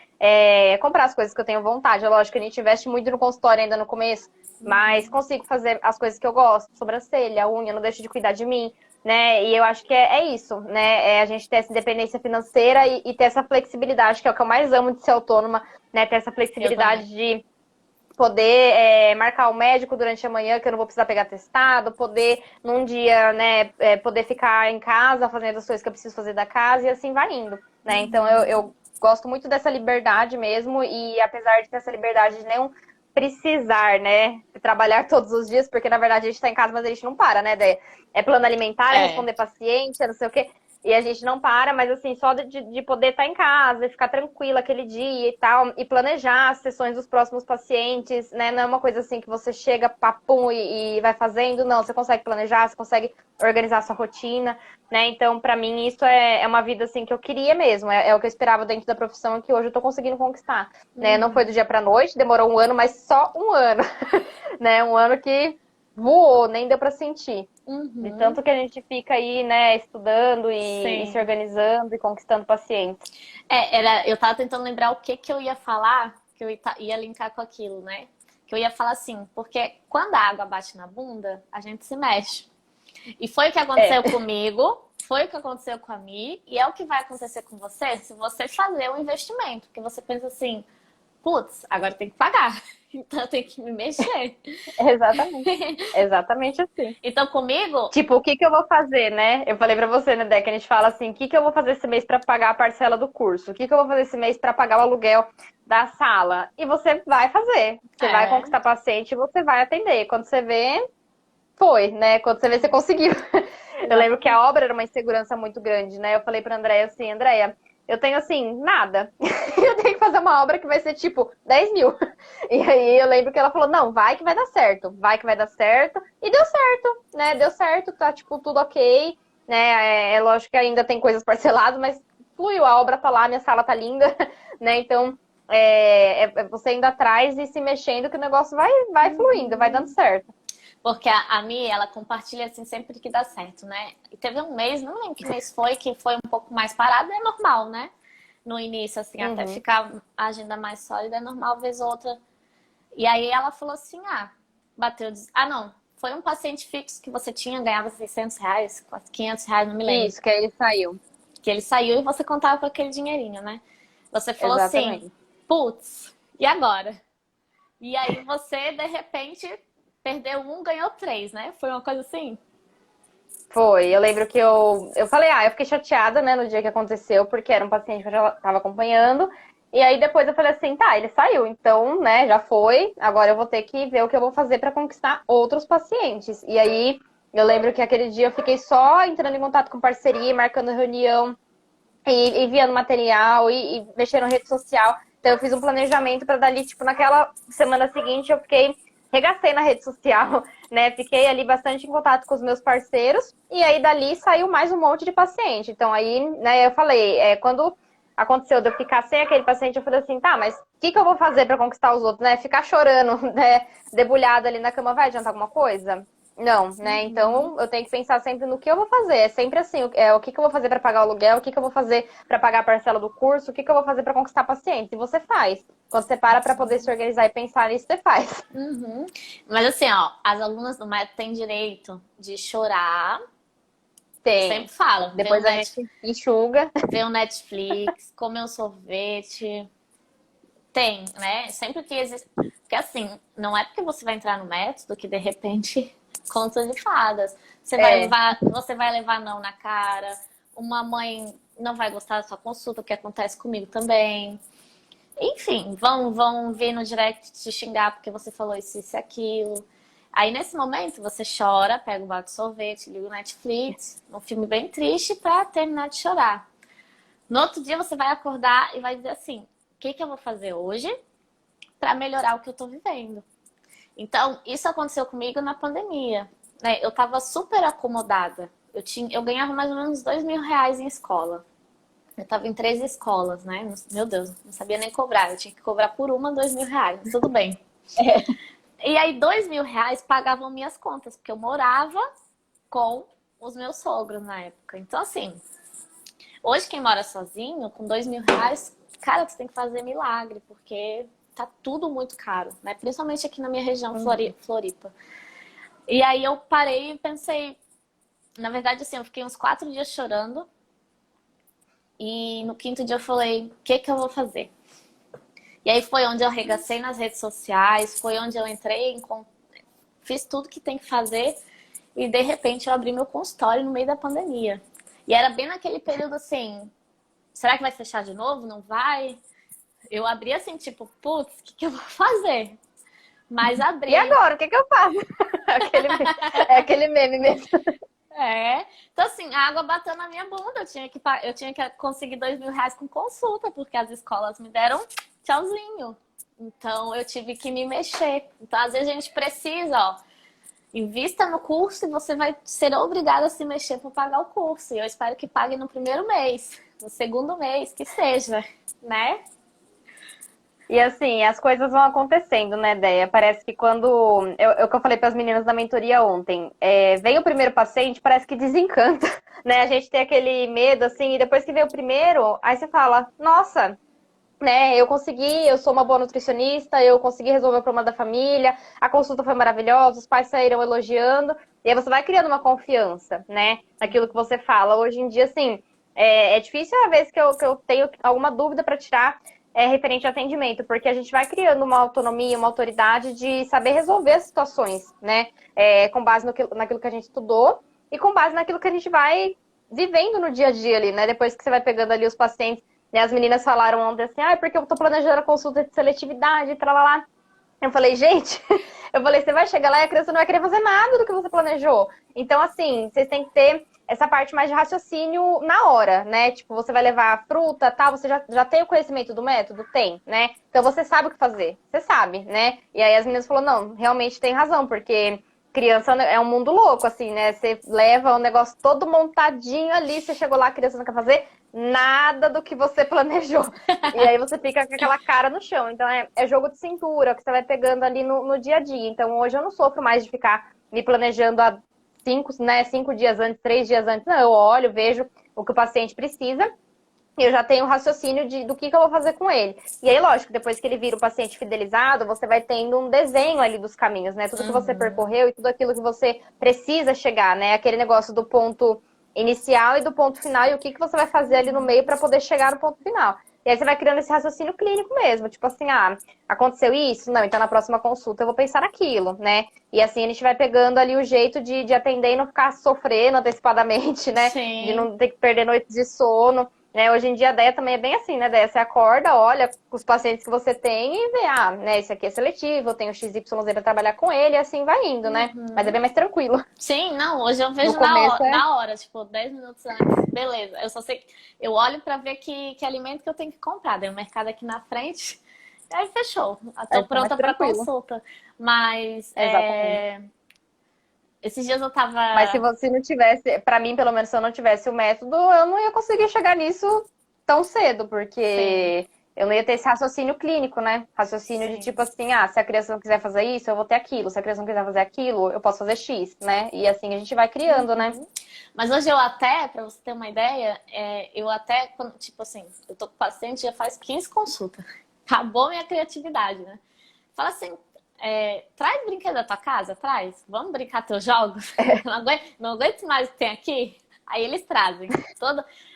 comprar as coisas que eu tenho vontade. É lógico que a gente investe muito no consultório ainda no começo, mas consigo fazer as coisas que eu gosto, sobrancelha, unha, não deixo de cuidar de mim, né? E eu acho que é isso, né? É a gente ter essa independência financeira e ter essa flexibilidade, que é o que eu mais amo de ser autônoma, né? Ter essa flexibilidade de poder marcar o médico durante a manhã, que eu não vou precisar pegar testado, poder, num dia, né, poder ficar em casa fazendo as coisas que eu preciso fazer da casa e assim vai indo, né? Então eu gosto muito dessa liberdade mesmo e apesar de ter essa liberdade de não precisar, né, trabalhar todos os dias, porque na verdade a gente tá em casa, mas a gente não para, né, Dé? É plano alimentar, é responder paciente, é não sei o quê. E a gente não para, mas assim, só de poder estar em casa e ficar tranquila aquele dia e tal, e planejar as sessões dos próximos pacientes, né? Não é uma coisa assim que você chega, papum, e vai fazendo, não, você consegue planejar, você consegue organizar a sua rotina, né? Então, pra mim, isso é uma vida assim que eu queria mesmo, é o que eu esperava dentro da profissão que hoje eu tô conseguindo conquistar, né? Não foi do dia pra noite, demorou um ano, mas só um ano, né? Um ano que voou, nem deu pra sentir. De tanto que a gente fica aí, né, estudando e se organizando e conquistando pacientes. Eu tava tentando lembrar o que eu ia falar, que eu ia linkar com aquilo, né? Que eu ia falar assim, porque quando a água bate na bunda, a gente se mexe. E foi o que aconteceu comigo, foi o que aconteceu com a Mi, e é o que vai acontecer com você se você fazer um investimento. Porque você pensa assim, putz, agora tem que pagar, então eu tenho que me mexer. Exatamente. Exatamente assim. Então comigo... Tipo, o que que eu vou fazer, né? Eu falei pra você, né, Dé, que a gente fala assim, o que que eu vou fazer esse mês pra pagar a parcela do curso? O que que eu vou fazer esse mês pra pagar o aluguel da sala? E você vai fazer. Você vai conquistar paciente e você vai atender. Quando você vê, foi, né? Quando você vê, você conseguiu. Eu lembro que a obra era uma insegurança muito grande, né? Eu falei pra Andréia assim, Andréia, eu tenho assim, nada. Eu tenho que fazer uma obra que vai ser tipo 10 mil. E aí eu lembro que ela falou, não, vai que vai dar certo. Vai que vai dar certo. E deu certo, né? Deu certo, tá tipo tudo ok. Né? É lógico que ainda tem coisas parceladas, mas fluiu, a obra tá lá, minha sala tá linda, né? Então, você indo atrás e se mexendo que o negócio vai fluindo, vai dando certo. Porque a Mi, ela compartilha assim sempre que dá certo, né? E teve um mês, não lembro que mês foi, que foi um pouco mais parado, é normal, né? No início, assim, até ficar a agenda mais sólida, é normal, vez ou outra. E aí ela falou assim, bateu... não, foi um paciente fixo que você tinha, ganhava R$600, quase R$500, não me lembro. Isso, que aí ele saiu. Que ele saiu e você contava com aquele dinheirinho, né? Você falou Exatamente. assim, putz, e agora? E aí você, de repente... Perdeu um, ganhou três, né? Foi uma coisa assim? Foi. Eu lembro que eu falei, eu fiquei chateada, né, no dia que aconteceu, porque era um paciente que eu já tava acompanhando. E aí depois eu falei assim, tá, ele saiu, então, né, já foi. Agora eu vou ter que ver o que eu vou fazer pra conquistar outros pacientes. E aí eu lembro que aquele dia eu fiquei só entrando em contato com parceria, marcando reunião, e enviando material, e mexendo na rede social. Então eu fiz um planejamento pra dali, tipo, naquela semana seguinte eu fiquei... Regacei na rede social, né? Fiquei ali bastante em contato com os meus parceiros e aí dali saiu mais um monte de paciente. Então aí, né, eu falei, quando aconteceu de eu ficar sem aquele paciente, eu falei assim, tá, mas o que eu vou fazer para conquistar os outros, né? Ficar chorando, né, debulhada ali na cama vai adiantar alguma coisa? Não, né? Então eu tenho que pensar sempre no que eu vou fazer. É sempre assim, o que eu vou fazer para pagar o aluguel, o que eu vou fazer para pagar a parcela do curso, o que eu vou fazer para conquistar pacientes. E você faz. Quando você para poder se organizar e pensar nisso, você faz. Mas assim, ó, as alunas do método têm direito de chorar. Tem. Sempre falo. Depois a gente enxuga. Ver um Netflix, comer um sorvete. Tem, né? Sempre que existe. Porque assim, não é porque você vai entrar no método que de repente conta de fadas. Você vai levar não na cara. Uma mãe não vai gostar da sua consulta, o que acontece comigo também. Enfim, vão vir no direct te xingar porque você falou isso e aquilo. Aí nesse momento você chora, pega um balde de sorvete, liga o Netflix, um filme bem triste pra terminar de chorar. No outro dia você vai acordar e vai dizer assim, o que eu vou fazer hoje para melhorar o que eu tô vivendo. Então, isso aconteceu comigo na pandemia, né? Eu tava super acomodada. Eu ganhava mais ou menos R$ 2.000 em escola. Eu tava em 3 escolas, né? Meu Deus, não sabia nem cobrar. Eu tinha que cobrar por uma R$ 2.000, mas tudo bem. E aí, R$ 2.000 pagavam minhas contas, porque eu morava com os meus sogros na época. Então, assim, hoje quem mora sozinho, com R$ 2.000, cara, tu tem que fazer milagre, porque tá tudo muito caro, né? Principalmente aqui na minha região, Floripa. E aí eu parei e pensei, na verdade, assim, eu fiquei uns 4 dias chorando. E no 5º dia eu falei, o que que eu vou fazer? E aí foi onde eu arregacei nas redes sociais, foi onde eu entrei, fiz tudo que tem que fazer. E de repente eu abri meu consultório no meio da pandemia. E era bem naquele período assim, será que vai fechar de novo? Não vai? Eu abri assim, tipo, putz, o que que eu vou fazer? Mas abri. E agora, o que que eu faço? É aquele meme mesmo. É. Então, assim, a água bateu na minha bunda. Eu tinha que conseguir R$ 2.000 com consulta, porque as escolas me deram tchauzinho. Então, eu tive que me mexer. Então, às vezes a gente precisa, ó, invista no curso e você vai ser obrigado a se mexer para pagar o curso. E eu espero que pague no primeiro mês, no segundo mês, que seja, né? E assim, as coisas vão acontecendo, né, Déia? Parece que quando. É o que eu falei para as meninas da mentoria ontem. Vem o primeiro paciente, parece que desencanta, né? A gente tem aquele medo, assim, e depois que vem o primeiro, aí você fala, nossa, né? Eu consegui, eu sou uma boa nutricionista, eu consegui resolver o problema da família, a consulta foi maravilhosa, os pais saíram elogiando, e aí você vai criando uma confiança, né? Naquilo que você fala. Hoje em dia, assim, é difícil a vez que eu tenho alguma dúvida para tirar referente ao atendimento, porque a gente vai criando uma autonomia, uma autoridade de saber resolver as situações, né? Com base naquilo que a gente estudou e com base naquilo que a gente vai vivendo no dia a dia ali, né? Depois que você vai pegando ali os pacientes. E as meninas falaram ontem assim, porque eu tô planejando a consulta de seletividade, lá. Eu falei, gente, você vai chegar lá e a criança não vai querer fazer nada do que você planejou. Então, assim, vocês têm que ter essa parte mais de raciocínio na hora, né? Tipo, você vai levar fruta, tal, você já tem o conhecimento do método? Tem, né? Então você sabe o que fazer, você sabe, né? E aí as meninas falaram, não, realmente tem razão, porque criança é um mundo louco, assim, né? Você leva o negócio todo montadinho ali, você chegou lá, a criança não quer fazer nada do que você planejou. E aí você fica com aquela cara no chão. Então é jogo de cintura, que você vai pegando ali no dia a dia. Então hoje eu não sofro mais de ficar me planejando há 5 dias antes, 3 dias antes. Não, eu olho, vejo o que o paciente precisa. Eu já tenho um raciocínio do que eu vou fazer com ele. E aí, lógico, depois que ele vira o paciente fidelizado, você vai tendo um desenho ali dos caminhos, né? Tudo que você percorreu e tudo aquilo que você precisa chegar, né? Aquele negócio do ponto inicial e do ponto final e o que você vai fazer ali no meio para poder chegar no ponto final. E aí você vai criando esse raciocínio clínico mesmo, tipo assim, aconteceu isso? Não, então na próxima consulta eu vou pensar naquilo, né? E assim a gente vai pegando ali o jeito de atender e não ficar sofrendo antecipadamente, né? Sim. De não ter que perder noites de sono. Né, hoje em dia a Déia também é bem assim, né, Déia? Você acorda, olha os pacientes que você tem e vê, né, esse aqui é seletivo, eu tenho XYZ para trabalhar com ele, e assim vai indo, né? Mas é bem mais tranquilo. Sim, não, hoje eu vejo na hora, tipo, 10 minutos antes, beleza. Eu só sei que eu olho para ver que alimento que eu tenho que comprar. Daí o mercado aqui na frente, aí fechou. Tô pronta para consulta. Mas esses dias eu tava... Mas se você não tivesse, pra mim, pelo menos, se eu não tivesse o método, eu não ia conseguir chegar nisso tão cedo, porque eu não ia ter esse raciocínio clínico, né? Raciocínio de tipo assim, se a criança não quiser fazer isso, eu vou ter aquilo. Se a criança não quiser fazer aquilo, eu posso fazer X, né? E assim a gente vai criando, né? Mas hoje eu até, pra você ter uma ideia, eu até, tipo assim, eu tô com o paciente já faz 15 consultas. Acabou minha criatividade, né? Fala assim... traz brinquedo da tua casa, traz. Vamos brincar teus jogos? Não aguento mais o que tem aqui. Aí eles trazem.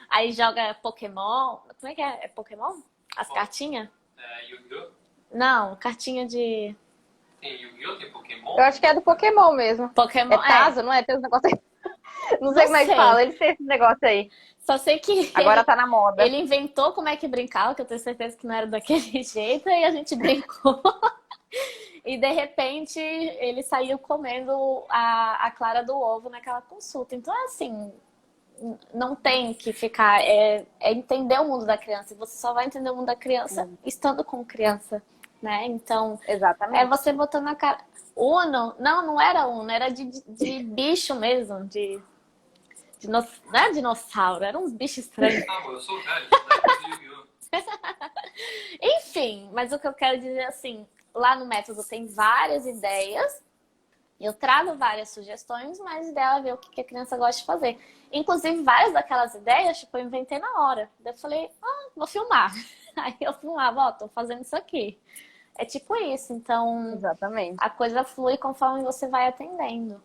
Aí joga Pokémon. Como é que é? É Pokémon? As cartinhas? Yu-Gi-Oh? Não, cartinha de... Tem Yu-Gi-Oh? Tem Pokémon? Eu acho que é do Pokémon mesmo. Pokémon, é Tazo, não é? Tem uns negócios aí. Não sei como é que fala. Eles têm esse negócio aí. Só sei que agora tá na moda. Ele inventou como é que brincava, que eu tenho certeza que não era daquele jeito, e a gente brincou. E de repente ele saiu comendo a clara do ovo naquela consulta. Então é assim, não tem que ficar, é entender o mundo da criança. E você só vai entender o mundo da criança estando com criança, né? Então, é Exatamente. você botando a cara. Uno? Não, não era Uno, era de bicho mesmo, não é dinossauro, eram uns bichos estranhos. Ah, amor, eu sou velho, sou da época do Yu-Gi-Oh! Enfim, mas o que eu quero dizer assim, lá no método tem várias ideias, eu trago várias sugestões, mas o ideal é ver o que a criança gosta de fazer. Inclusive, várias daquelas ideias, tipo, eu inventei na hora. Daí eu falei, vou filmar. Aí eu filmava, ó, tô fazendo isso aqui. É tipo isso, então Exatamente. a coisa flui conforme você vai atendendo.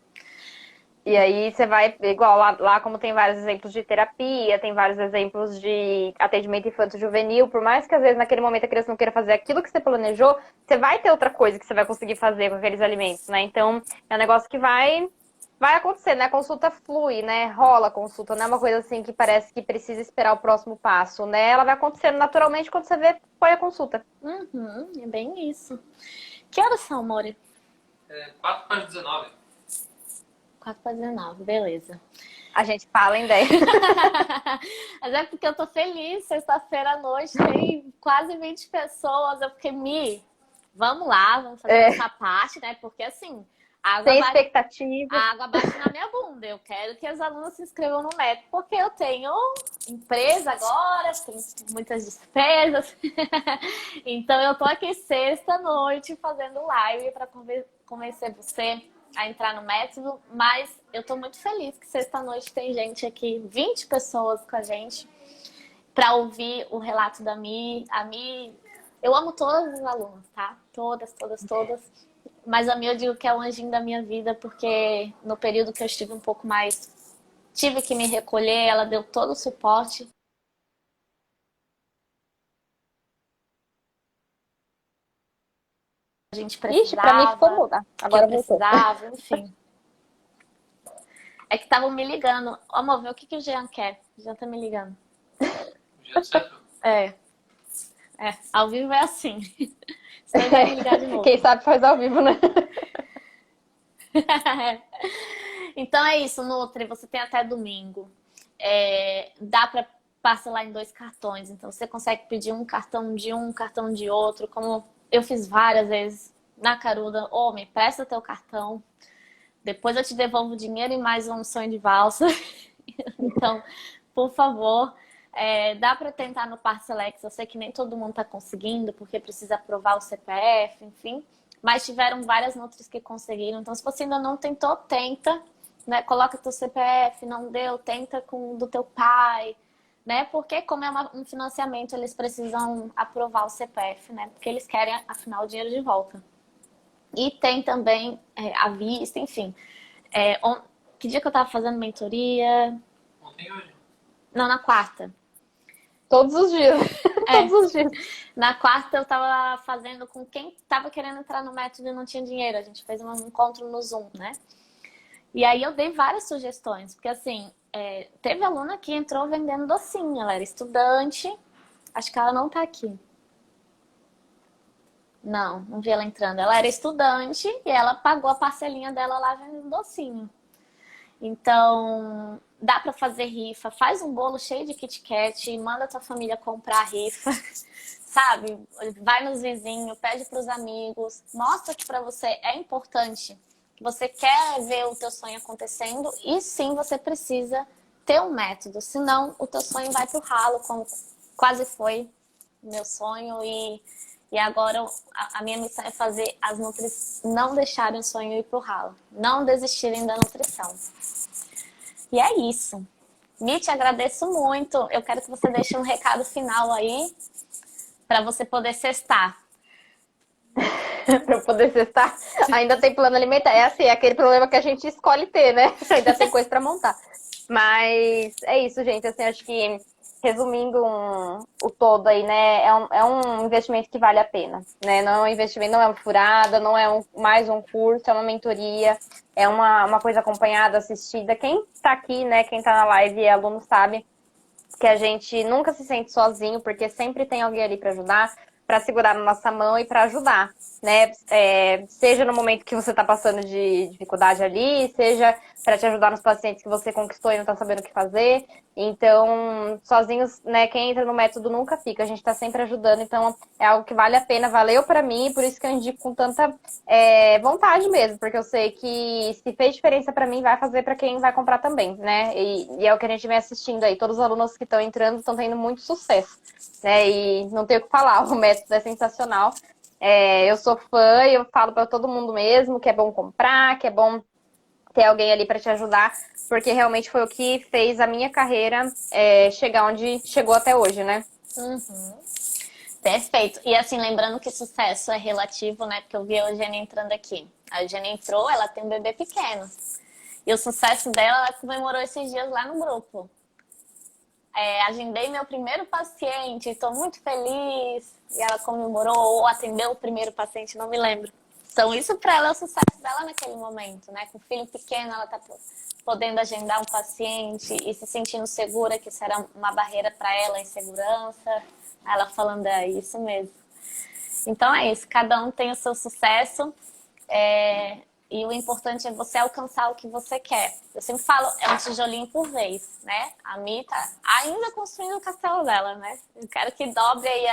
E aí você vai, igual lá como tem vários exemplos de terapia, tem vários exemplos de atendimento infanto-juvenil, por mais que às vezes naquele momento a criança não queira fazer aquilo que você planejou, você vai ter outra coisa que você vai conseguir fazer com aqueles alimentos, né? Então é um negócio que vai acontecer, né? A consulta flui, né? Rola a consulta, não é uma coisa assim que parece que precisa esperar o próximo passo, né? Ela vai acontecendo naturalmente quando você vê, foi a consulta. Uhum, é bem isso. Que horas são, Mori? 4 para as 19. 4h19, beleza. A gente fala em ideia. Mas é porque eu tô feliz, sexta-feira à noite tem quase 20 pessoas. Eu fiquei, vamos lá, vamos fazer essa parte, né? Porque assim, Sem expectativa. a água bate na minha bunda. Eu quero que as alunas se inscrevam no método, porque eu tenho empresa agora, tenho muitas despesas. Então eu tô aqui sexta-noite fazendo live para convencer você a entrar no método, mas eu tô muito feliz que sexta-noite tem gente aqui, 20 pessoas com a gente, para ouvir o relato da Mi. A Mi, eu amo todas as alunas, tá? Todas, todas, todas. Mas a Mi eu digo que é o anjinho da minha vida, porque no período que eu estive um pouco mais, tive que me recolher, ela deu todo o suporte. A gente Ixi, pra mim ficou precisava, muda. que eu Agora voltou. precisava, enfim. É que estavam me ligando. Ô, amor, vê o que o Jean quer. O Jean tá me ligando. Já certo? É, ao vivo é assim. Senão ele vai me ligar de novo. Quem sabe faz ao vivo, né? Então é isso, Nutri. Você tem até domingo. Dá para parcelar em 2 cartões. Então você consegue pedir um cartão de outro. Como eu fiz várias vezes na Caruda. Me presta teu cartão. Depois eu te devolvo o dinheiro e mais um sonho de valsa. Então, por favor, dá para tentar no Parcelex. Eu sei que nem todo mundo está conseguindo, porque precisa aprovar o CPF, enfim. Mas tiveram várias Nutris que conseguiram. Então, se você ainda não tentou, tenta. Né? Coloca teu CPF, não deu, tenta com o do teu pai. Né? Porque como é um financiamento, eles precisam aprovar o CPF, né? Porque eles querem, afinal, o dinheiro de volta. E tem também a vista, enfim. Que dia que eu tava fazendo mentoria? Ontem e hoje. Não, na quarta. Todos os dias. Todos os dias. Na quarta eu tava fazendo com quem tava querendo entrar no método e não tinha dinheiro. A gente fez um encontro no Zoom, né? E aí eu dei várias sugestões. Porque assim, teve aluna que entrou vendendo docinho. Ela era estudante. Acho que ela não tá aqui. Não vi ela entrando. Ela era estudante e ela pagou a parcelinha dela lá vendendo docinho. Então, dá pra fazer rifa. Faz um bolo cheio de Kit Kat e manda a tua família comprar a rifa. Sabe? Vai nos vizinhos, pede pros amigos. Mostra que pra você é importante. Que você quer ver o teu sonho acontecendo. E sim, você precisa ter um método. Senão, o teu sonho vai pro ralo, como quase foi o meu sonho. E agora a minha missão é fazer as Nutris não deixarem o sonho ir pro ralo. Não desistirem da nutrição. E é isso. Mi, te agradeço muito. Eu quero que você deixe um recado final aí para você poder cestar. Pra eu poder cestar, ainda tem plano alimentar. É assim, é aquele problema que a gente escolhe ter, né? Ainda tem coisa pra montar. Mas é isso, gente. Assim, acho que resumindo o todo aí, né? É um investimento que vale a pena, né? Não é um investimento, não é uma furada, não é mais um curso, é uma mentoria, é uma coisa acompanhada, assistida. Quem tá aqui, né? Quem tá na live e é aluno sabe que a gente nunca se sente sozinho, porque sempre tem alguém ali pra ajudar. para segurar na nossa mão e para ajudar, né? Seja no momento que você está passando de dificuldade ali, seja para te ajudar nos pacientes que você conquistou e não está sabendo o que fazer. Então, sozinhos, né? Quem entra no método nunca fica, a gente está sempre ajudando, então é algo que vale a pena, valeu para mim, por isso que eu indico com tanta vontade mesmo, porque eu sei que se fez diferença para mim, vai fazer para quem vai comprar também, né? E é o que a gente vem assistindo aí, todos os alunos que estão entrando estão tendo muito sucesso, né? E não tenho o que falar, o método é sensacional. Eu sou fã e eu falo para todo mundo mesmo que é bom comprar, que é bom ter alguém ali para te ajudar, porque realmente foi o que fez a minha carreira chegar onde chegou até hoje, né? Uhum. Perfeito. E assim, lembrando que sucesso é relativo, né? Porque eu vi a Eugênia entrando aqui. A Eugênia entrou, ela tem um bebê pequeno. E o sucesso dela, ela comemorou esses dias lá no grupo. Agendei meu primeiro paciente, estou muito feliz. E ela comemorou ou atendeu o primeiro paciente, não me lembro. Então, isso para ela é o sucesso dela naquele momento, né? Com o filho pequeno, ela está podendo agendar um paciente e se sentindo segura, que isso era uma barreira para ela, a insegurança. Ela falando, é isso mesmo. Então é isso, cada um tem o seu sucesso e o importante é você alcançar o que você quer. Eu sempre falo, é um tijolinho por vez, né? A Mi tá ainda construindo o castelo dela, né? Eu quero que dobre aí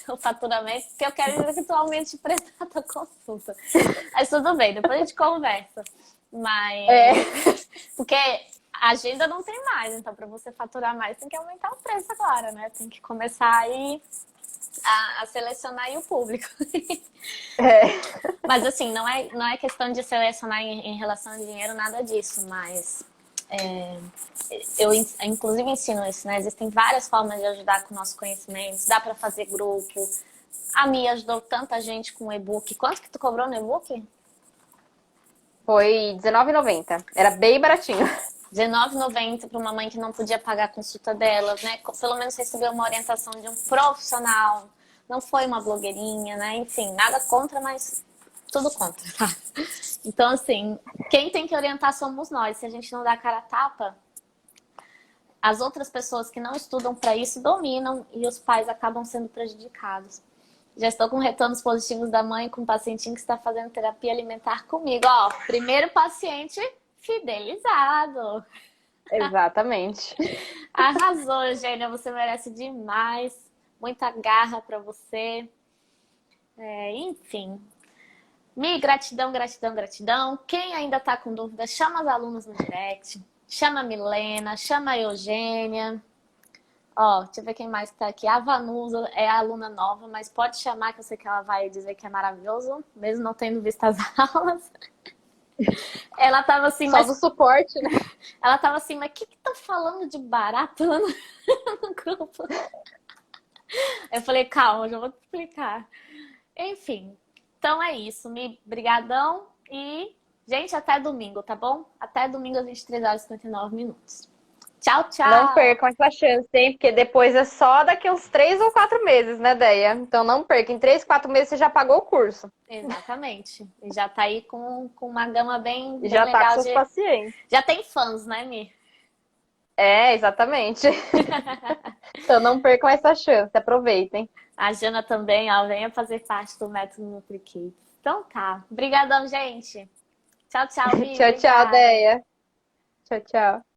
o faturamento, porque eu quero eventualmente prestar a tua consulta. Mas tudo bem, depois a gente conversa. Mas porque a agenda não tem mais, então para você faturar mais tem que aumentar o preço agora, né? Tem que começar aí a selecionar aí o público. Mas assim, não é questão de selecionar em relação ao dinheiro, nada disso, mas eu inclusive ensino isso, né? Existem várias formas de ajudar com o nosso conhecimento, dá para fazer grupo. A Mia ajudou tanta gente com o e-book. Quanto que tu cobrou no e-book? Foi R$19,90. Era bem baratinho. R$19,90 para uma mãe que não podia pagar a consulta dela, né? Pelo menos recebeu uma orientação de um profissional. Não foi uma blogueirinha, né? Enfim, nada contra, mas tudo contra, tá? Então, assim, quem tem que orientar somos nós. Se a gente não dá cara a tapa, as outras pessoas que não estudam para isso dominam e os pais acabam sendo prejudicados. Já estou com retornos positivos da mãe com um pacientinho que está fazendo terapia alimentar comigo. Ó, primeiro paciente fidelizado. Exatamente. Arrasou, Eugênia. Você merece demais. Muita garra para você. Enfim. Mi, gratidão, gratidão, gratidão. Quem ainda está com dúvida, chama os alunos no direct. Chama a Milena, chama a Eugênia. Ó, deixa eu ver quem mais está aqui. A Vanusa é a aluna nova, mas pode chamar que eu sei que ela vai dizer que é maravilhoso, mesmo não tendo visto as aulas. Ela tava assim, Só do suporte, né? Ela tava assim, mas o que tá falando de barato lá no grupo? Eu falei, calma, já vou te explicar. Enfim, então é isso. Brigadão e, gente, até domingo, tá bom? Até domingo às 23h59. Tchau, tchau. Não percam essa chance, hein? Porque depois é só daqui uns 3 ou 4 meses, né, Deia? Então não perca. Em 3, 4 meses você já pagou o curso. Exatamente. E já tá aí com uma gama bem Já legal tá com seus pacientes. Já tem fãs, né, Mi? Exatamente. Então não percam essa chance. Aproveitem. A Jana também, ó, venha fazer parte do método NutriKids. Então tá. Obrigadão, gente. Tchau, tchau, Mi. Tchau, tchau, Deia. Tchau, tchau.